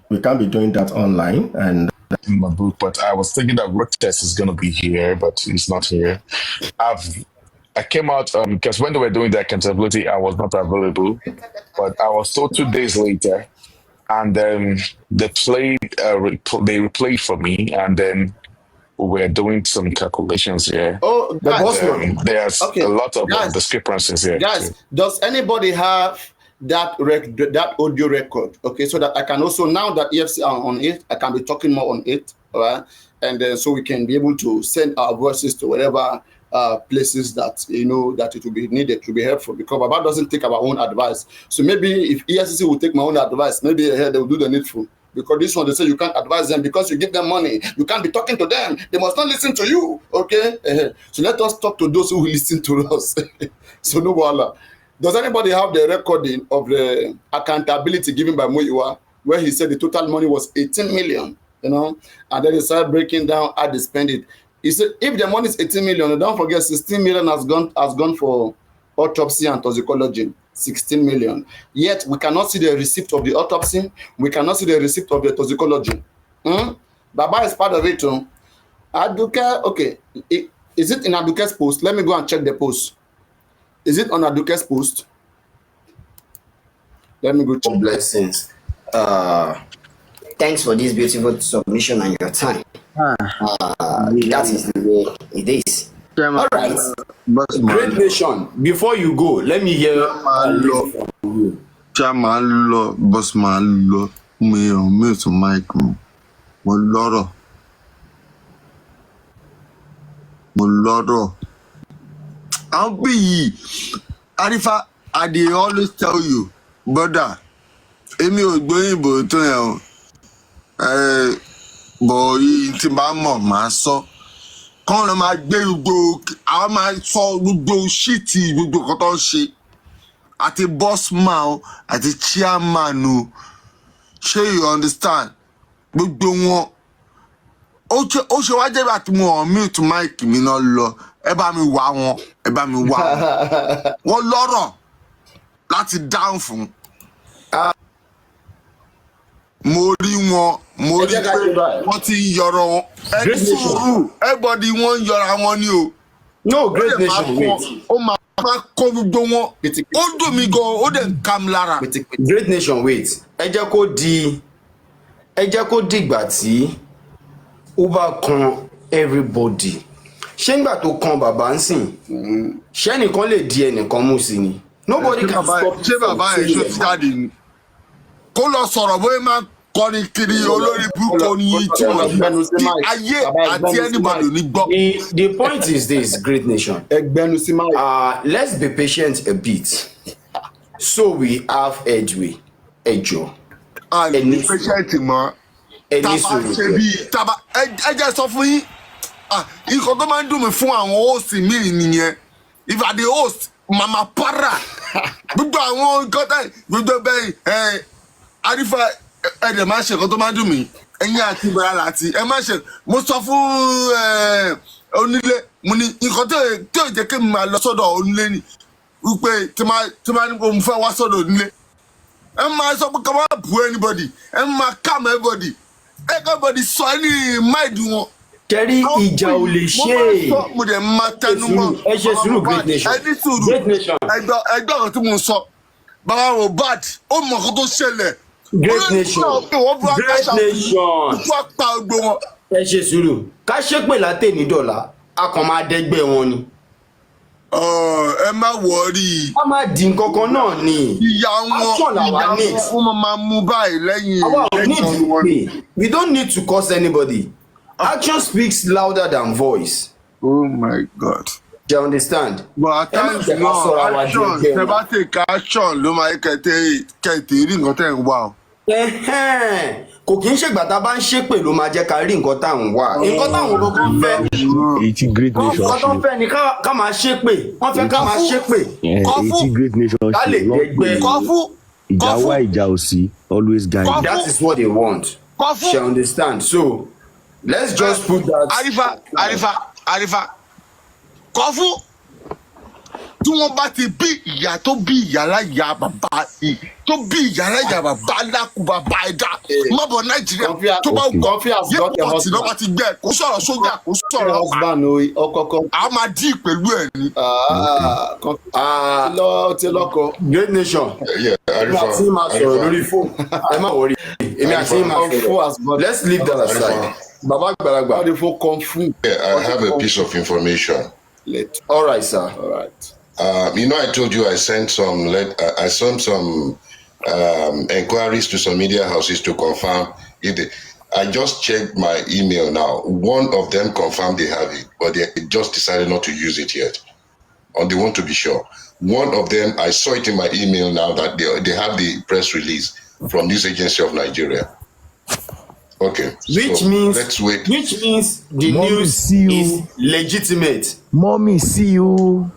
We can't be doing that online. And in my book, but I was thinking that Rotes is going to be here, but he's not here. I came out because when they were doing the accountability, I was not available, but I was told 2 days later, and then they replayed for me, and then we're doing some calculations here. Oh, guys, there's a lot of discrepancies here. Guys, does anybody have that audio record? Okay, so that I can also, now that EFC are on it, I can be talking more on it, all right? And then so we can be able to send our voices to whatever places that that it will be needed to be helpful, because Baba doesn't take our own advice. So maybe if EFCC will take my own advice, maybe they will do the needful. Because this one, they say you can't advise them because you give them money. You can't be talking to them. They must not listen to you. Okay? So let us talk to those who will listen to us. So no bother. Does anybody have the recording of the accountability given by Muyiwa, where he said the total money was 18 million, and then he started breaking down how they spend it. He said if the money is 18 million, don't forget 16 million has gone for autopsy and toxicology. 16 million. Yet we cannot see the receipt of the autopsy. We cannot see the receipt of the toxicology. Baba is part of it too. Aduke, okay. Is it in Aduke's post? Let me go and check the post. Is it on Aduke's post? Let me go check. Blessings. Thanks for this beautiful submission and your time. That is the way it is. All right. Great nation. Before you go, let me hear Chairman law, bossman law, me to Mike. Moloro. I'll be Arifa, I dey always tell you, brother. Emi o gboyin bo to yan. Boy, tí bá mọ̀ máa sọ. Kán lọ máa gbé gbogbo àwọn máa sọ gbogbo ṣíìtì gbogbo nǹkan tó ń ṣe àti bossman o àti chairman o, ṣé you understand gbogbo wọn ó ṣe wá jẹ́ bá tí mo hàn mute mic mi náà lọ ẹ bá mi wá wọn wọn lọ́rọ̀ láti dáhùn fún. Mo rí wọn mo rí pé wọ́n ti ń yọrọ wọn ẹni sùúrù everybody wọ́n ń yọra wọn ni o. No, great nation wait. Ó máa kó gbogbo wọn ó dùn mí gan ó dẹ̀ ń ká mi lára. Great nation wait. Ẹ jẹ́ kó dìgbà tí ó bá kan everybody. Ṣé nígbà tó kan bàbá ń sìn ṣé ẹnìkan lè di ẹnìkan mú sí ni. Nobody can stop. Ṣé bàbá ẹ̀ ṣó ti jáde ni kó lọ sọ̀rọ̀ bóyá máa kọ́ni kiri olórí burúkú ni tí wọ́n ti ayé àti anybody ní gbọ́. The point is this, great nation. Let's be patient a bit so we have edgeway. Ẹjọ́. Ẹni patient mọ́. Taba ẹ jẹ́ sọ fún yín nǹkan tó máa ń dùn mí fún àwọn host mi nìyẹn. If I dey host mama para gbogbo àwọn nǹkan tẹ̀ gbogbo bẹ́ẹ̀ Arifa ẹ̀dẹ̀ máa ṣe nǹkan tó máa dùn mí ẹ̀yin àti ìbára láti ẹ má ṣe mo sọ fún onílé mo ní nǹkan tí ò jẹ́ kí mi máa lọ sọ́dọ̀ onílé ni wípé tí máa ní mo fẹ́ wá sọ́dọ̀ onílé ẹ máa sọ pé ká má bu anybody ẹ máa calm everybody sọ ẹni mind wọn. Kẹ́rí ìjà ò lè ṣe é. Mo dẹ̀ máa tẹnu mọ́. Ẹ ṣe sùúrù great nation. Ẹ ní sùúrù ẹgbẹ́ ọ̀rọ̀ tí mo sọ bàbá Mohbad ó mọ̀ kó tó ṣẹlẹ̀. Great nation. Great nation. Ẹ ṣe sùúrù. Ká ṣépè látẹ̀ ní dọ̀là, a kàn máa dẹ́gbẹ́ wọn ni. Ẹ má wọrí. A máa di nǹkan kan náà ni. Ìyá wọn máa mú báyìí lẹ́yìn. We don't need to curse anybody. Action speaks louder than voice. Oh my God. Do you understand? But at times, action, never take action. Ló máa kẹ̀tẹ̀ rí nǹkan tẹ̀ ń wá o. Kò kí ń ṣègbà tá a bá ń ṣépè ló máa jẹ́ ká rí nǹkan tá à ń wá. Nǹkan táwọn ológun fẹ́. Èyí great nation. Nǹkan tó ń fẹ́ ni ká máa ṣépè. Wọ́n fẹ́ ká máa ṣépè. Èyí great nation. Ká lè dẹ́gbẹ́. Ìjà wá ìjà òsì always guide. That is what they want. She understand. So let's just put that. Arifa. Kọ́fún tí wọ́n bá ti bí ìyá tó bí ìyàrá ìyá bàbá tó bí ìyàrá ìyá bàbá lákù bàbá ẹ̀dá má bọ̀ Nàìjíríà tó bá gbọ́ yẹ pọ̀ tí lọ́ba ti gbẹ kó sọ̀rọ̀ sójà kó sọ̀rọ̀ ọ̀pá a máa dí pẹ̀lú ẹ̀ ni. ti lọ́kọ Great Nation èmi àti máa sọ̀rọ̀ lórí fóònù ẹ má wọrí èmi àti máa sọ̀rọ̀ let's leave that aside. Baba Gbalagba. I have a piece of information. All right, sir. All right. You know, I told you I sent some inquiries to some media houses to confirm if they. I just checked my email now. One of them confirmed they have it, but they just decided not to use it yet. Or they want to be sure. One of them, I saw it in my email now that they have the press release from this agency of Nigeria. Okay. Which means let's wait. Which means the news is legitimate. Mommy, see you.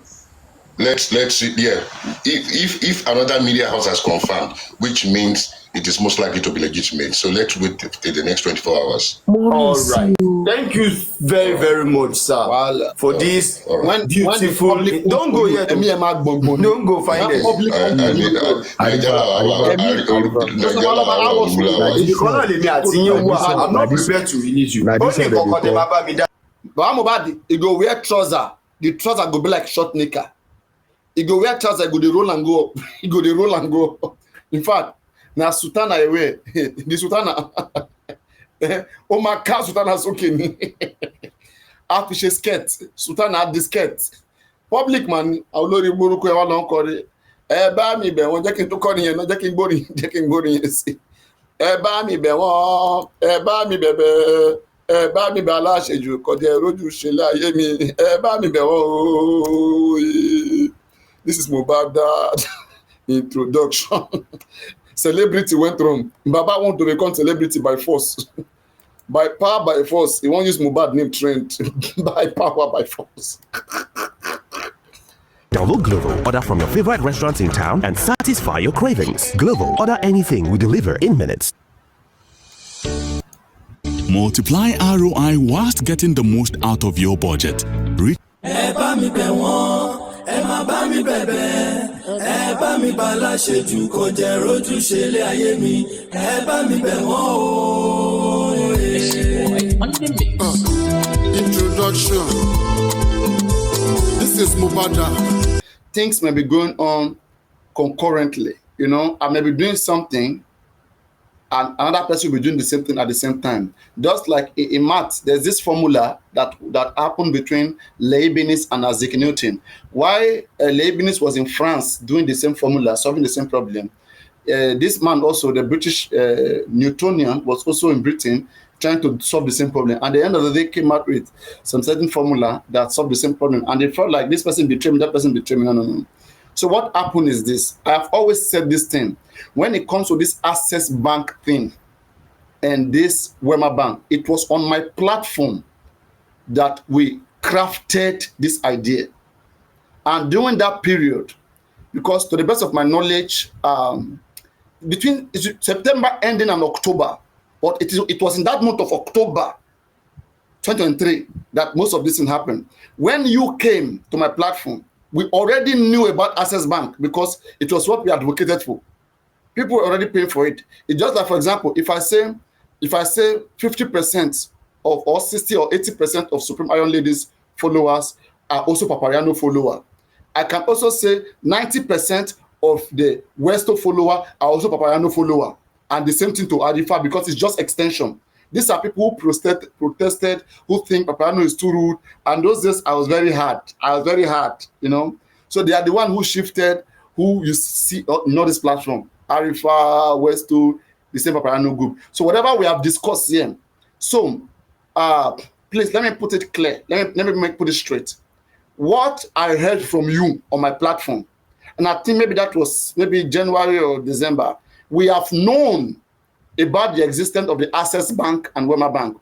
Let's see. Yeah. If another media house has confirmed, which means it is most likely to be legitimate. So let's wait till the next 24 hours. All right. Thank you very, very much, sir, for this beautiful. Don't go yet. Don't go find it. I'm not prepared to release you. Mohbad, he go wear trouser. The trouser go be like short knicker. He go wear trouser, go dey roll and go up. He go dey roll and go up. In fact, na sultana away. The sultana. Oh my God, sultana okay. After skirt, sultana had the skirt. Public man, olórí burúkú ẹ wá lọ nkọrin. Ẹ bá mi bẹ̀ wọ́n jẹ́ kí n tó kọrin yẹn náà jẹ́ kí n gbórin yẹn sí. Ẹ bá mi bẹ̀ wọ́n, ẹ bá mi bẹ̀bẹ̀. Ẹ bá mi bẹ̀ aláṣejù kọjá rójú ṣe láyé mi. Ẹ bá mi bẹ̀ wọ́n. This is Mohbad introduction. Celebrity went wrong. Baba want to become celebrity by force. By power, by force. He won't use Mohbad name trend. By power, by force. Download Glovo, order from your favorite restaurants in town and satisfy your cravings. Glovo, order anything, we deliver in minutes. Multiply ROI whilst getting the most out of your budget. Ẹ bá mi bẹ̀ wọ́n, ẹ má bá mi bẹ̀bẹ̀, ẹ bá mi bá láṣejù kò jẹ́ rojú ṣe lé ayé mi, ẹ bá mi bẹ̀ wọ́n o. Introduction. This is Mohbad. Things may be going on concurrently. You know, I may be doing something and another person will be doing the same thing at the same time. Just like in maths, there's this formula that happened between Leibniz and Isaac Newton. Why Leibniz was in France doing the same formula, solving the same problem. This man also, the British Newtonian, was also in Britain trying to solve the same problem. At the end of the day, came out with some certain formula that solved the same problem. And they felt like this person betrayed me, that person betrayed me. No. So what happened is this. I have always said this thing. When it comes to this Access Bank thing and this Wema Bank, it was on my platform that we crafted this idea. And during that period, because to the best of my knowledge, between September ending and October, but it was in that month of October 2023 that most of this thing happened. When you came to my platform, we already knew about Access Bank because it was what we advocated for. People were already paying for it. It's just like, for example, if I say 50% of or 60 or 80% of Supreme Iron Ladies followers are also Papariano follower, I can also say 90% of the Westo follower are also Papariano follower, and the same thing to Adifa because it's just extension. These are people who protested, who think Papariano is too rude, and those days I was very hard, you know. So they are the one who shifted, who you see on this platform. Arifa, Westo, the same Papariano group. So whatever we have discussed here, so please let me put it clear. Let me put it straight. What I heard from you on my platform, and I think maybe that was January or December, we have known about the existence of the Access Bank and Wema Bank.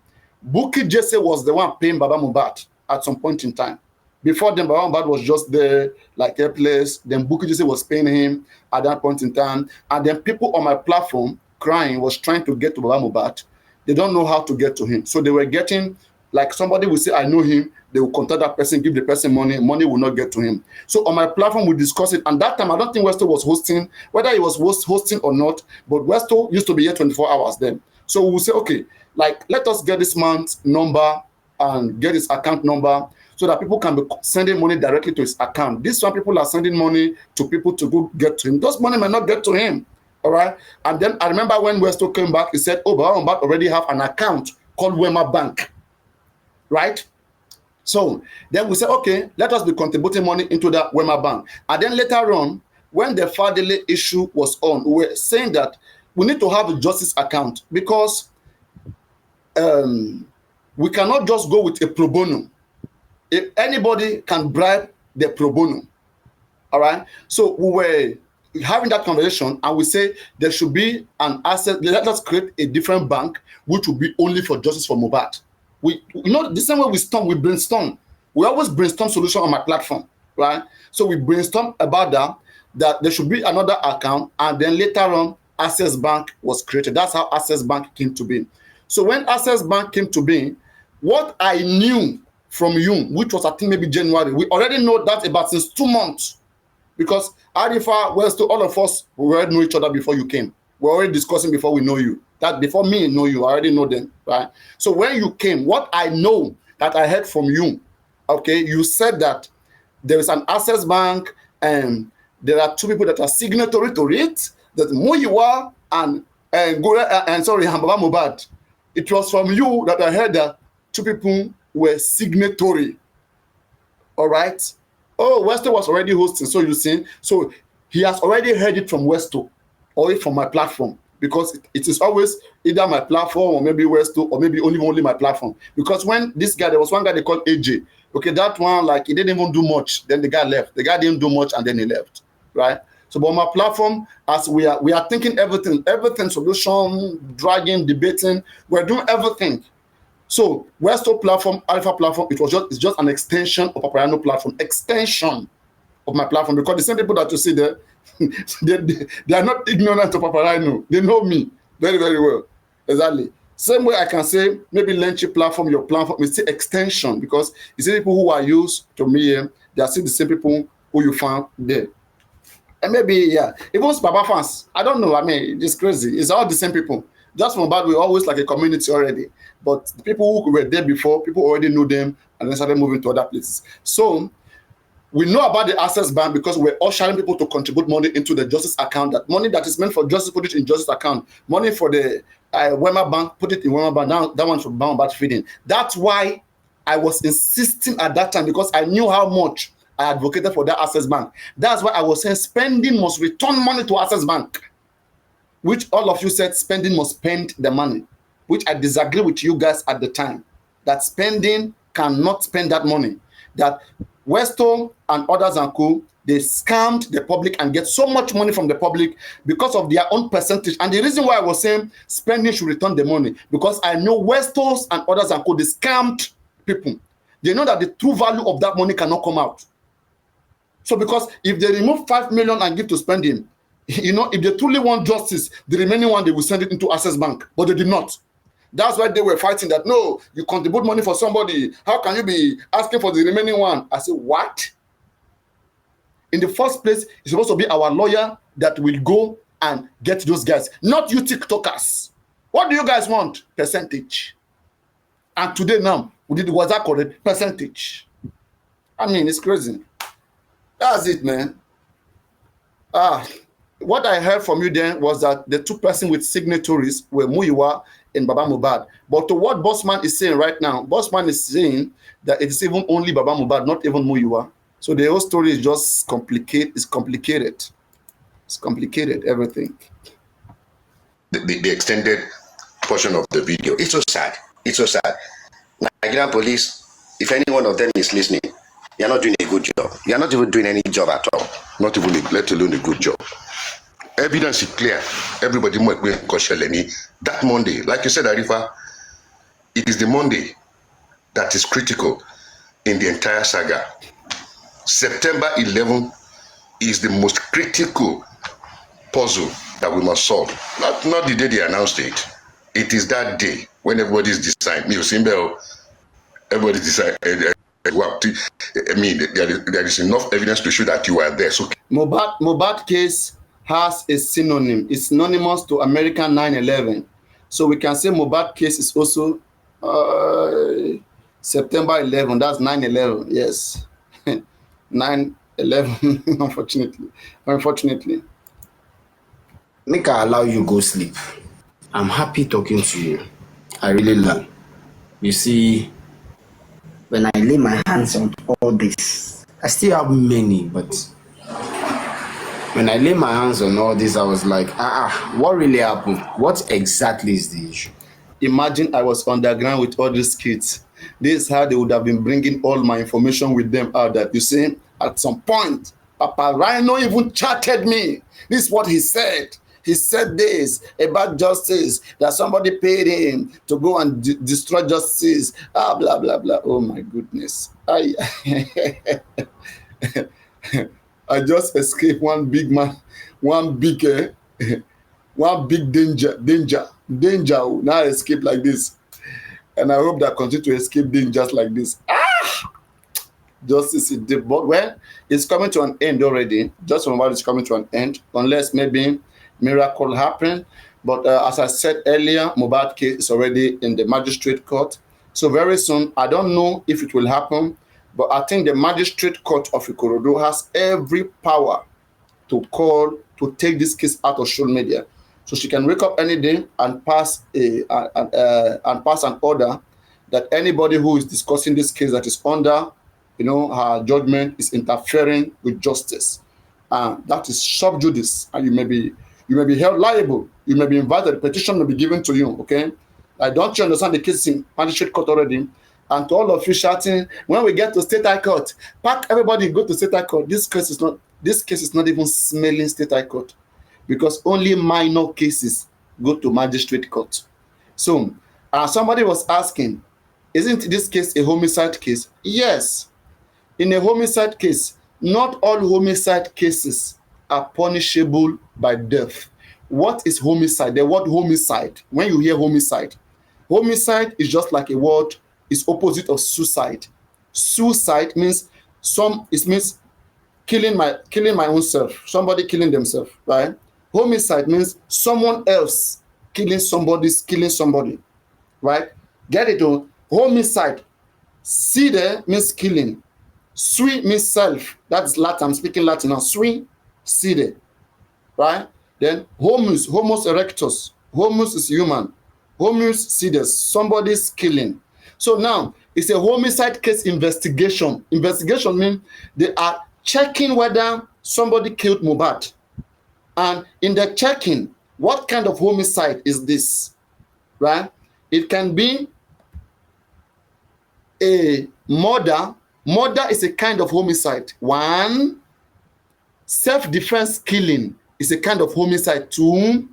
Bukky Jesse was the one paying Baba Mohbad at some point in time. Before then, Baba Mohbad was just there, like a place. Then Bukky Jesse was paying him at that point in time. And then people on my platform crying was trying to get to Baba Mohbad. They don't know how to get to him. So they were getting Like somebody will say, I know him, they will contact that person, give the person money, money will not get to him. So on my platform, we discuss it. And that time, I don't think Westo was hosting, whether he was hosting or not, but Westo used to be here 24 hours then. So we'll say, okay, like, let us get this man's number and get his account number so that people can be sending money directly to his account. This one, people are sending money to people to go get to him. Those money might not get to him, all right? And then I remember when Westo came back, he said, oh, but Mohbad already have an account called Wema Bank, right? So then we said, okay, let us be contributing money into that Wema Bank. And then later on, when the Fadele issue was on, we were saying that we need to have a justice account because we cannot just go with a pro bono. If anybody can bribe the pro bono, all right? So we were having that conversation and we say there should be an asset. Let us create a different bank which will be only for justice for Mohbad. The same way we brainstorm. We always brainstorm solution on my platform, right? So we brainstorm about that there should be another account, and then later on, Access Bank was created. That's how Access Bank came to be. So when Access Bank came to be, what I knew from you, which was I think maybe January, we already know that about since 2 months, because Arifa, Westo, all of us, we already know each other before you came. We're already discussing before we know you. That before me know you, I already know them, right? So when you came, what I know that I heard from you, okay, you said that there is an Access Bank and there are 2 people that are signatory to it, that Muyiwa and Hambaba Mohbad. It was from you that I heard that 2 people were signatory, all right? Oh, Westo was already hosting, so you see, so he has already heard it from Westo or from my platform, because it is always either my platform or maybe Westo or maybe only my platform. Because when this guy, there was one guy they called AJ, okay, that one, like, he didn't even do much, then the guy left. The guy didn't do much and then he left, right? So but on my platform, as we are thinking everything, solution, dragging, debating, we're doing everything. So Westo platform, Alpha platform, it's just an extension of Paparano platform, extension of my platform, because the same people that you see there, they are not ignorant of Paparano. They know me very, very well. Exactly. Same way I can say maybe Lenchi platform, your platform is still extension, because you see people who are used to me, they are still the same people who you found there. And maybe, yeah, even Baba fans, I don't know, I mean, it's crazy. It's all the same people. Just Mohbad, we're always like a community already. But the people who were there before, people already knew them and then started moving to other places. So we know about the Access Bank because we're ushering people to contribute money into the justice account. That money that is meant for justice, put it in justice account. Money for the Wema Bank, put it in Wema Bank. Now that one's for Mohbad feeding. That's why I was insisting at that time, because I knew how much I advocated for that Access Bank. That's why I was saying spending must return money to Access Bank, which all of you said spending must spend the money, which I disagree with you guys at the time, that spending cannot spend that money, that Westo and others and co, they scammed the public and get so much money from the public because of their own percentage. And the reason why I was saying spending should return the money, because I know Westos and others and co, they scammed people. They know that the true value of that money cannot come out. So because if they remove 5 million and give to spending, you know, if they truly want justice, the remaining one, they will send it into Access Bank, but they did not. That's why they were fighting that, no, you contribute money for somebody. How can you be asking for the remaining one? I said, what? In the first place, it's supposed to be our lawyer that will go and get those guys, not you TikTokers. What do you guys want? Percentage. And today now, was that correct? Percentage. I mean, it's crazy. That's it, man. What I heard from you then was that the 2 persons with signatories were Muyiwa and Baba Mohbad. But to what Bossman is saying right now, Bossman is saying that it is even only Baba Mohbad, not even Muyiwa. So the whole story is just complicated. It's complicated. It's complicated, everything. The extended portion of the video. It's so sad. It's so sad. Nigerian police, if any one of them is listening, you're not doing a good job. You're not even doing any job at all. Not even, let alone a good job. Evidence is clear. Everybody might be cautioning. That Monday, like you said, Arifa, it is the Monday that is critical in the entire saga. September 11 is the most critical puzzle that we must solve. Not the day they announced it. It is that day when everybody is deciding. Everybody decided. I mean, there is enough evidence to show that you were there. So Mohbad case has a synonym. It's synonymous to American 9/11. So we can say Mohbad case is also September 11. That's 9/11. Yes, 9/11. Unfortunately. Make I allow you go sleep. I'm happy talking to you. I really love. You see, when I lay my hands on all this, I still have many, but when I lay my hands on all this, I was like, what really happened? What exactly is the issue? Imagine I was underground with all these kids. This is how they would have been bringing all my information with them out. That you see, at some point, Papa Rhino even chatted me. This is what he said. He said this about justice, that somebody paid him to go and destroy justice. Blah, blah, blah. Oh, my goodness. I just escaped one big man, one big danger. Now I escape like this. And I hope that I continue to escape dangers like this. Justice is deep. But well, it's coming to an end already. Just remember it's coming to an end, unless maybe miracle happen. But as I said earlier, Mohbad case is already in the magistrate court. So very soon, I don't know if it will happen, but I think the magistrate court of Ikorodu has every power to take this case out of social media. So she can wake up any day and pass an order that anybody who is discussing this case that is under, her judgment is interfering with justice. That is sub judice, and you may be held liable. You may be invited. A petition may be given to you. Okay, don't you understand the case in magistrate court already? And to all of you shouting, when we get to state high court, pack everybody, go to state high court. This case is not even smelling state high court, because only minor cases go to magistrate court. So, somebody was asking, isn't this case a homicide case? Yes. In a homicide case, not all homicide cases are punishable by death. What is homicide? The word homicide, when you hear homicide is just like a word, is opposite of suicide. Suicide means killing my own self, somebody killing themselves, right? Homicide means someone else killing somebody, right? Get it? Homicide. Side means killing. Sui means self. That's Latin. I'm speaking Latin now. Sui, side, right? Then homus erectus. Homus is human. Homus sides, somebody's killing. So now it's a homicide case investigation. Investigation means they are checking whether somebody killed Mohbad. And in the checking, what kind of homicide is this, right? It can be a murder. Murder is a kind of homicide. 1, self-defense killing is a kind of homicide. 2,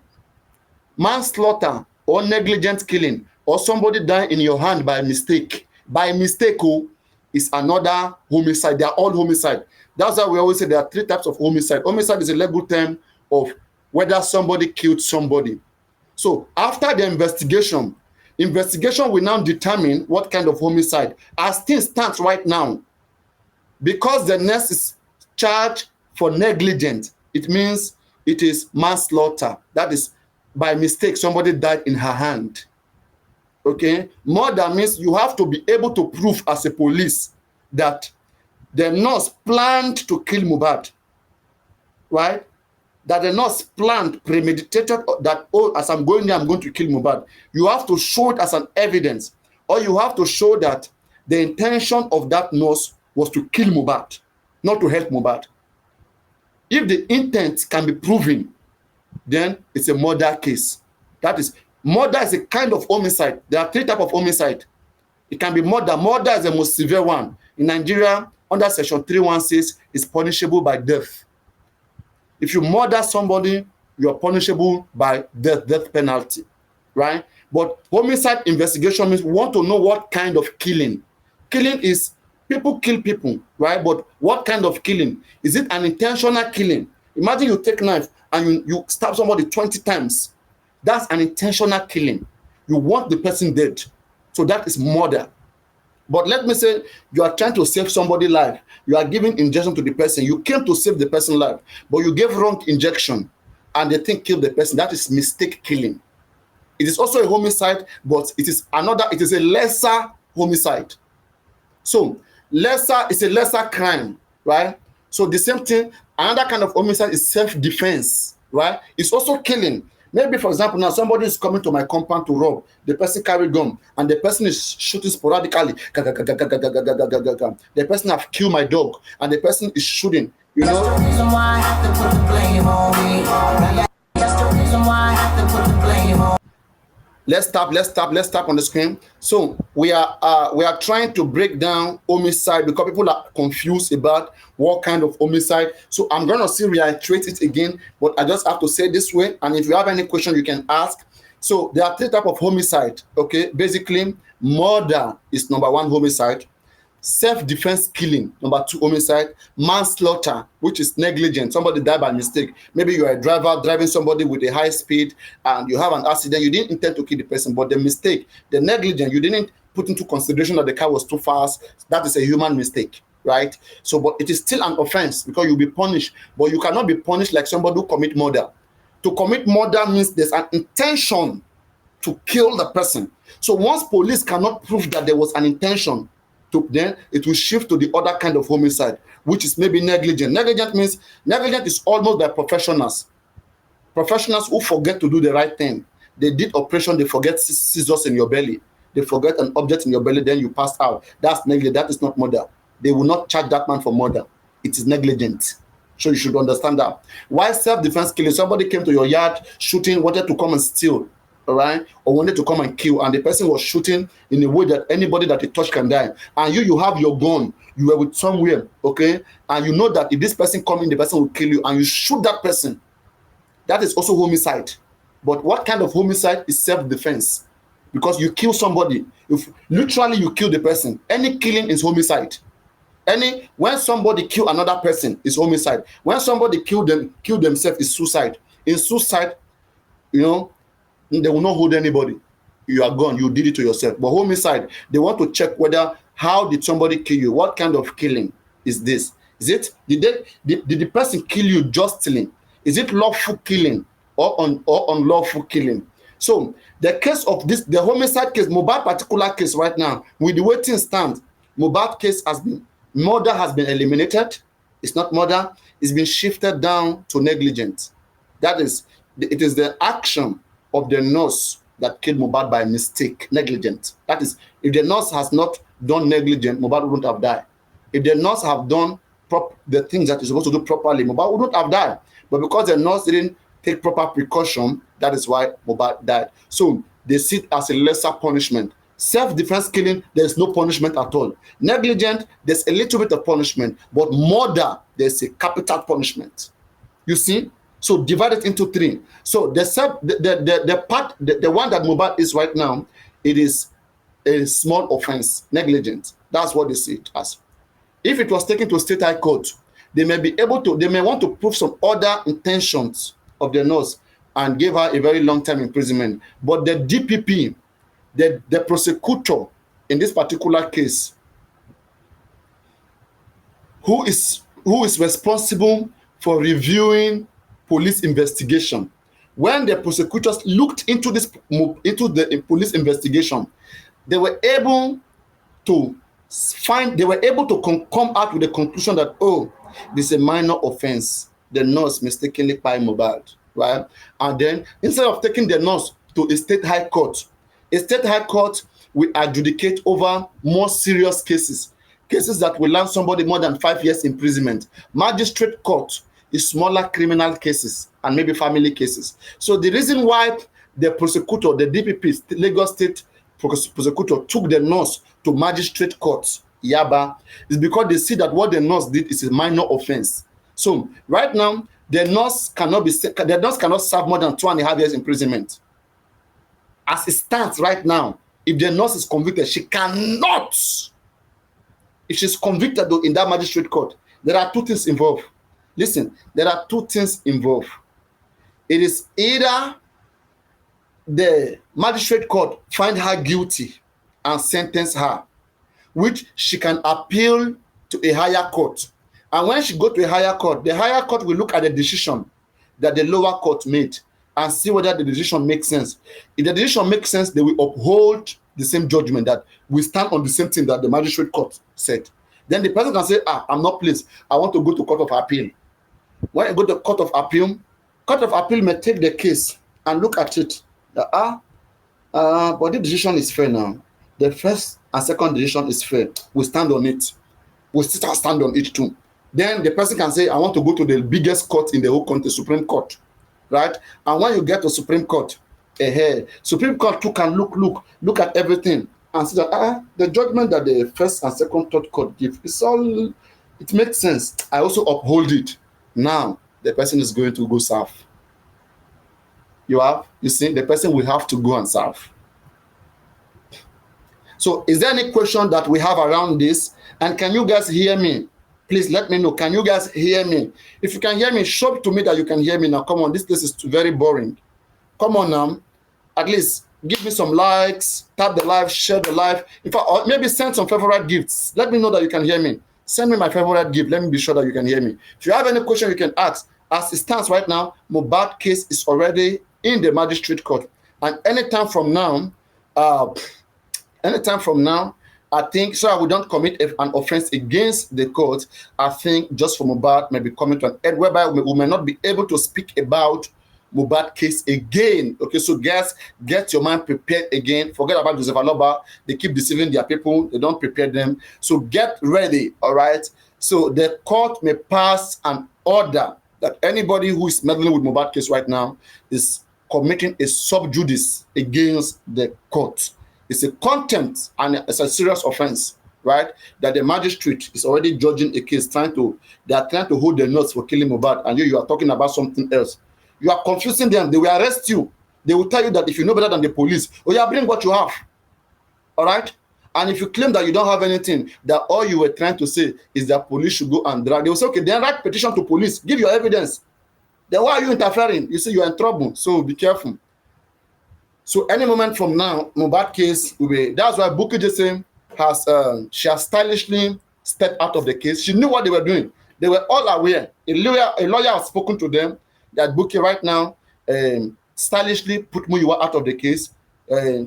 manslaughter or negligent killing, or somebody dying in your hand by mistake. By mistake, is another homicide. They are all homicide. That's why we always say there are 3 types of homicide. Homicide is a legal term of whether somebody killed somebody. So after the investigation will now determine what kind of homicide. As things stand right now, because the nurse is charged for negligent, it means it is manslaughter. That is, by mistake, somebody died in her hand. Okay? Murder means you have to be able to prove as a police that the nurse planned to kill Mohbad, right? That the nurse planned, premeditated, that, as I'm going there, I'm going to kill Mohbad. You have to show it as an evidence, or you have to show that the intention of that nurse was to kill Mohbad, not to help Mohbad. If the intent can be proven, then it's a murder case. That is, murder is a kind of homicide. There are 3 types of homicide. It can be murder. Murder is the most severe one. In Nigeria, under Section 316, is punishable by death. If you murder somebody, you are punishable by death penalty, right? But homicide investigation means we want to know what kind of killing. Killing is people kill people, right? But what kind of killing? Is it an intentional killing? Imagine you take a knife and you stab somebody 20 times. That's an intentional killing. You want the person dead. So that is murder. But let me say you are trying to save somebody's life. You are giving injection to the person. You came to save the person's life, but you gave wrong injection and the thing killed the person. That is mistake killing. It is also a homicide, but it is a lesser homicide. So lesser is a lesser crime, right? So the same thing, another kind of homicide is self-defense, right? It's also killing. Maybe, for example, now somebody is coming to my compound to rob. The person carry gun, and the person is shooting sporadically. The person have killed my dog, and the person is shooting. You know. That's the reason why I have to put the blame on me. That's the reason why I have to put the blame on. Let's tap on the screen. So we are trying to break down homicide because people are confused about what kind of homicide. So I'm gonna still reiterate it again, but I just have to say this way. And if you have any question, you can ask. So there are 3 types of homicide. Okay, basically, murder is number 1 homicide. Self-defense killing, number 2 homicide. Manslaughter, which is negligent, somebody died by mistake. Maybe you are a driver driving somebody with a high speed and you have an accident. You didn't intend to kill the person, but the mistake, the negligence, you didn't put into consideration that the car was too fast. That is a human mistake, right? So but it is still an offense because you'll be punished, but you cannot be punished like somebody who commit murder. To commit murder means there's an intention to kill the person. So once police cannot prove that there was an intention, then it will shift to the other kind of homicide, which is maybe negligent. Negligent is almost like professionals who forget to do the right thing. They did operation, they forget scissors in your belly, they forget an object in your belly, then you pass out. That's negligent. That is not murder. They will not charge that man for murder. It is negligent. So you should understand that. Why self-defense killing? Somebody came to your yard shooting, wanted to come and steal, all right, or wanted to come and kill, and the person was shooting in a way that anybody that he touched can die. And you have your gun, you were with somewhere, okay, and you know that if this person come in, the person will kill you, and you shoot that person. That is also homicide. But what kind of homicide is self-defense? Because you kill somebody. If literally you kill the person, any killing is homicide. When somebody kill another person is homicide. When somebody kill themselves is suicide. In suicide, you know, they will not hold anybody. You are gone. You did it to yourself. But homicide, they want to check whether how did somebody kill you? What kind of killing is this? Is it did the person kill you justly? Is it lawful killing or unlawful killing? So the case of this, the homicide case, Mohbad particular case right now, with the way things stand, Mohbad case murder has been eliminated. It's not murder. It's been shifted down to negligence. That is, it is the action of the nurse that killed Mohbad by mistake, negligent. That is, if the nurse has not done negligent, Mohbad wouldn't have died. If the nurse have done the things that you're supposed to do properly, Mohbad wouldn't have died. But because the nurse didn't take proper precaution, that is why Mohbad died. So they see it as a lesser punishment. Self-defense killing, there's no punishment at all. Negligent, there's a little bit of punishment. But murder, there's a capital punishment. You see? So divide it into 3. So the one that Mohbad is right now, it is a small offense, negligent. That's what they see it as. If it was taken to state high court, they may want to prove some other intentions of the nurse and give her a very long time imprisonment. But the DPP, the prosecutor in this particular case, who is responsible for reviewing police investigation, when the prosecutors looked into the police investigation, they were able to come out with the conclusion that, oh, this is a minor offense. The nurse mistakenly killed Mohbad, right? And then instead of taking the nurse to a state high court will adjudicate over more serious cases that will land somebody more than 5 years imprisonment. Magistrate court is smaller criminal cases and maybe family cases. So the reason why the prosecutor, the DPP, Lagos State prosecutor, took the nurse to magistrate court, Yaba, is because they see that what the nurse did is a minor offense. So right now, the nurse cannot serve more than 2.5 years imprisonment. As it stands right now, if the nurse is convicted, she cannot. If she's convicted though in that magistrate court, there are 2 things involved. Listen, there are 2 things involved. It is either the magistrate court find her guilty and sentence her, which she can appeal to a higher court. And when she go to a higher court, the higher court will look at the decision that the lower court made and see whether the decision makes sense. If the decision makes sense, they will uphold the same judgment, that we stand on the same thing that the magistrate court said. Then the person can say, I'm not pleased. I want to go to court of appeal. When I go to court of appeal may take the case and look at it. But the decision is fair now. The first and second decision is fair. We stand on it. We still stand on it too. Then the person can say, I want to go to the biggest court in the whole country, Supreme Court. Right? And when you get to Supreme Court, Supreme Court too can look at everything and see that the judgment that the first and second, third court give, it makes sense. I also uphold it. Now the person is going to go serve. You see, the person will have to go and serve. So is there any question that we have around this? And can you guys hear me? Please let me know. Can you guys hear me? If you can hear me, show to me that you can hear me now. Come on, this place is very boring. Come on now. At least give me some likes, tap the live, share the live. In fact, or maybe send some favorite gifts. Let me know that you can hear me. Send me my favorite gift. Let me be sure that you can hear me. If you have any question, you can ask. As it stands right now, Mohbad case is already in the magistrate court. And anytime from now, I think, so we don't commit an offense against the court, I think just for Mohbad may be coming to an end, whereby we may not be able to speak about Mohbad case again. Okay, so guys, get your mind prepared again. Forget about Joseph Aloba. They keep deceiving their people. They don't prepare them. So get ready, all right? So the court may pass an order that anybody who is meddling with Mohbad case right now is committing a sub judice against the court. It's a contempt and it's a serious offense, right? That the magistrate is already judging a case, they are trying to hold their nose for killing Mohbad, and you are talking about something else. You are confusing them. They will arrest you. They will tell you that if you know better than the police, bring what you have. All right? And if you claim that you don't have anything, that all you were trying to say is that police should go and drag. They will say, okay, then write petition to police. Give your evidence. Then why are you interfering? You say you're in trouble. So be careful. So any moment from now, Mohbad case will be. That's why Bukky Jesse has stylishly stepped out of the case. She knew what they were doing. They were all aware. A lawyer has spoken to them that Bukky right now stylishly put Muyiwa out of the case,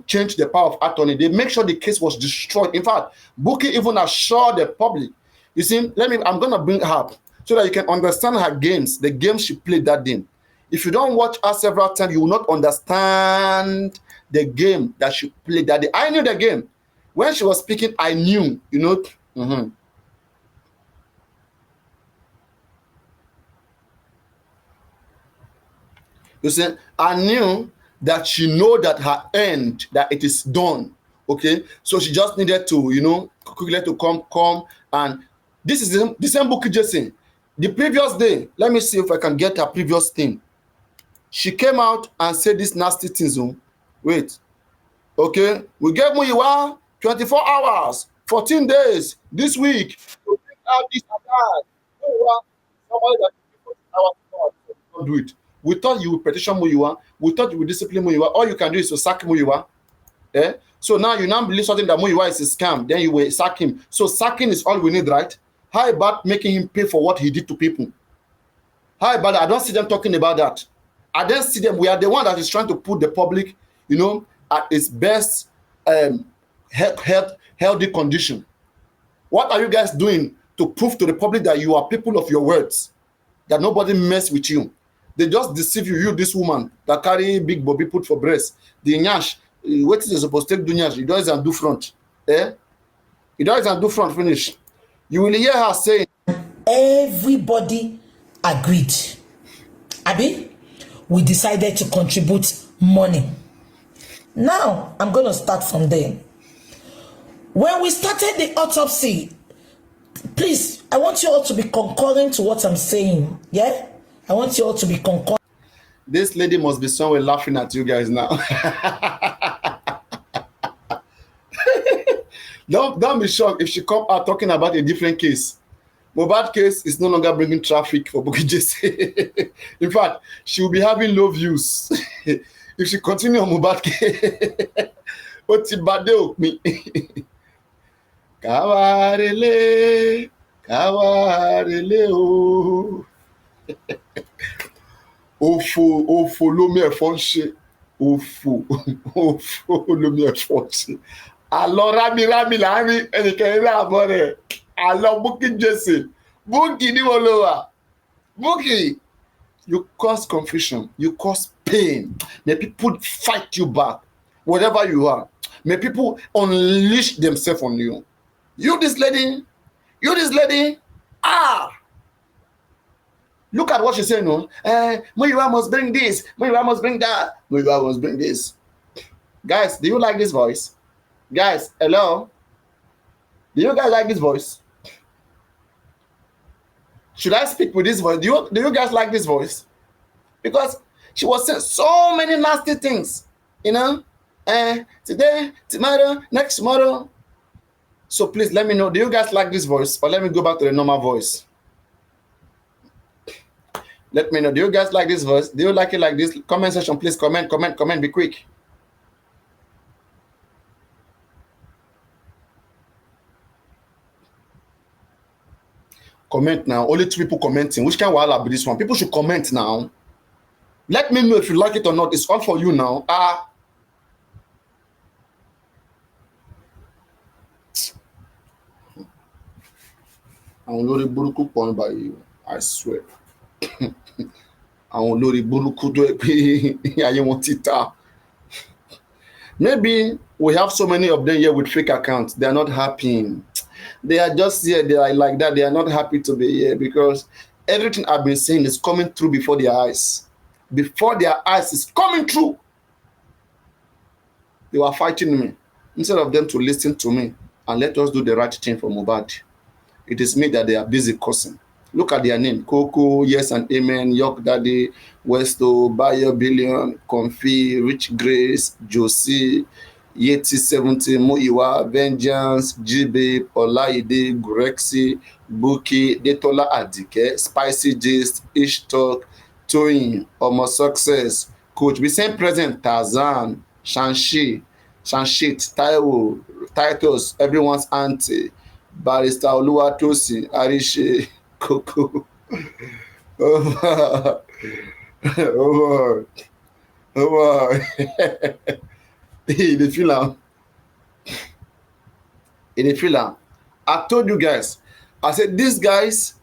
change the power of attorney. They make sure the case was destroyed. In fact, Bukky even assured the public. You see, I'm gonna bring her up so that you can understand her games, the game she played that day. If you don't watch her several times, you will not understand the game that she played that day. I knew the game. When she was speaking, I knew, You see, I knew that she know that her end, that it is done. Okay, so she just needed to, quickly to come, and this is the same Bukky Jesse. The previous day, let me see if I can get her previous thing. She came out and said this nasty things. Wait, okay, we gave Muyiwa 24 hours, 14 days this week to take out this and that. Somebody that 24 hours don't do it. We thought you would petition Muyiwa. We thought you would discipline Muyiwa. All you can do is to sack Muyiwa. So now you now believe something that Muyiwa is a scam. Then you will sack him. So sacking is all we need, right? How about making him pay for what he did to people? How about that? I don't see them talking about that. I don't see them. We are the one that is trying to put the public, at its best healthy condition. What are you guys doing to prove to the public that you are people of your words? That nobody mess with you? They just deceive you. You, this woman that carry big bobby put for breast. The nyash, what is supposed to do nyash? You don't do front. You don't do front finish. You will hear her saying, everybody agreed. Abi, we decided to contribute money. Now, I'm going to start from there. When we started the autopsy, please, I want you all to be concurring to what I'm saying. Yeah? I want you all to be concurring. This lady must be somewhere laughing at you guys now. Don't be shocked if she come out talking about a different case. Mohbad case is no longer bringing traffic for Bukky Jesse. In fact, she will be having low views if she continue on Mohbad case. But me. Kawarele, kawarele o. Òfò lomi ẹ̀fọ́ ń ṣe. Òfò lomi ẹ̀fọ́ ń ṣe. Àlọ́ rámírámí láàrin ẹnìkẹ́rin láàbọ̀ rẹ̀. Àlọ́ Bukky Jesse. Bukky ní wọ́n ló wà. Bukky, you cause confusion. You cause pain. May people fight you back. Whatever you are. May people unleash themselves on you. You this lady. Look at what she's saying, no? Muyiwa must bring this. Muyiwa must bring that. Muyiwa must bring this. Guys, do you like this voice? Guys, hello? Do you guys like this voice? Should I speak with this voice? Do you guys like this voice? Because she was saying so many nasty things, you know? Today, tomorrow, next tomorrow. So please let me know, do you guys like this voice? Or let me go back to the normal voice. Let me know, do you guys like this voice? Do you like it like this? Comment section, please comment, be quick. Comment now, only 2 people commenting. Which kind of wahala be this one? People should comment now. Let me know if you like it or not. It's all for you now. Àwọn olórí burúkú pọ̀ by you, I swear. Àwọn olórí burúkú tó pé ayé wọn ti ta. Maybe we have so many of them here with fake accounts. They are not happy. They are just here. They are like that. They are not happy to be here because everything I've been saying is coming through before their eyes. Before their eyes is coming through. They were fighting me. Instead of them to listen to me and let us do the right thing for Mohbad. It is me that they are busy cursing. Look at their name. Coco, Yes and Amen, York Daddy, Westo, Bayer Billion, Comfy, Rich Grace, Josie, Yeti 70, Muyiwa, Vengeance, GB, Olaide, Grexy, Bukky, Detola Adike, Spicy Gist, Ish Talk, Toyin, Omo Success, Coach Bisen Present, Tarzan, Shanshit, Taiwo, Titus, Everyone's Auntie, Barrister Oluwatosin, Arishe, Coco. Over. In the film. I told you guys. I said these guys,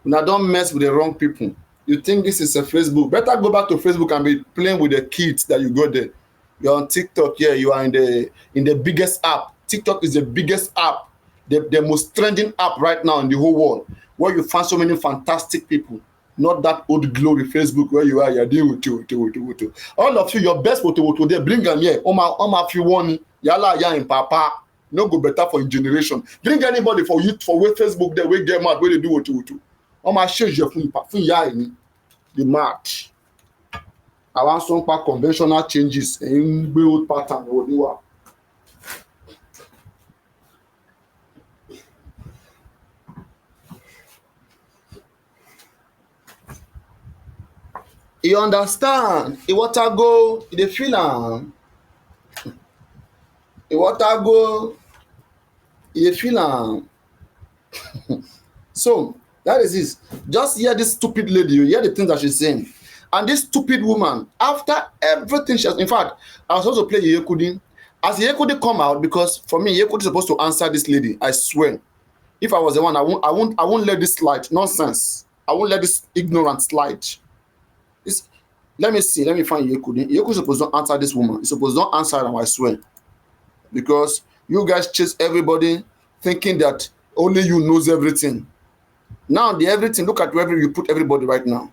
now don't mess with the wrong people. You think this is a Facebook? Better go back to Facebook and be playing with the kids that you got there. You're on TikTok here. You are in the biggest app. TikTok is the biggest app, the most trending app right now in the whole world, where you find so many fantastic people. Not that old glory Facebook where you are. You're doing with. All of you, your best photo there. Bring them here. Oma if you want. Yala ya in papa. No go better for your generation. Bring anybody for you for where Facebook there. We get mad. Where they do what. Oma change your phone. Ya in the match. I want some conventional changes in build pattern. What you are. You understand? The water go, the feeling. The water go, the feeling. So that is this. Just hear this stupid lady. You hear the things that she's saying, and this stupid woman. After everything she has, in fact, I was supposed to play Yekudi. As Yekudi come out, because for me, Yekudi is supposed to answer this lady. I swear. If I was the one, I won't let this slide. Nonsense. I won't let this ignorant slide. Let me see. Let me find Yekudi. Yekudi is supposed to answer this woman. He's supposed to answer them, I swear. Because you guys chase everybody thinking that only you knows everything. Now the everything, look at wherever you put everybody right now.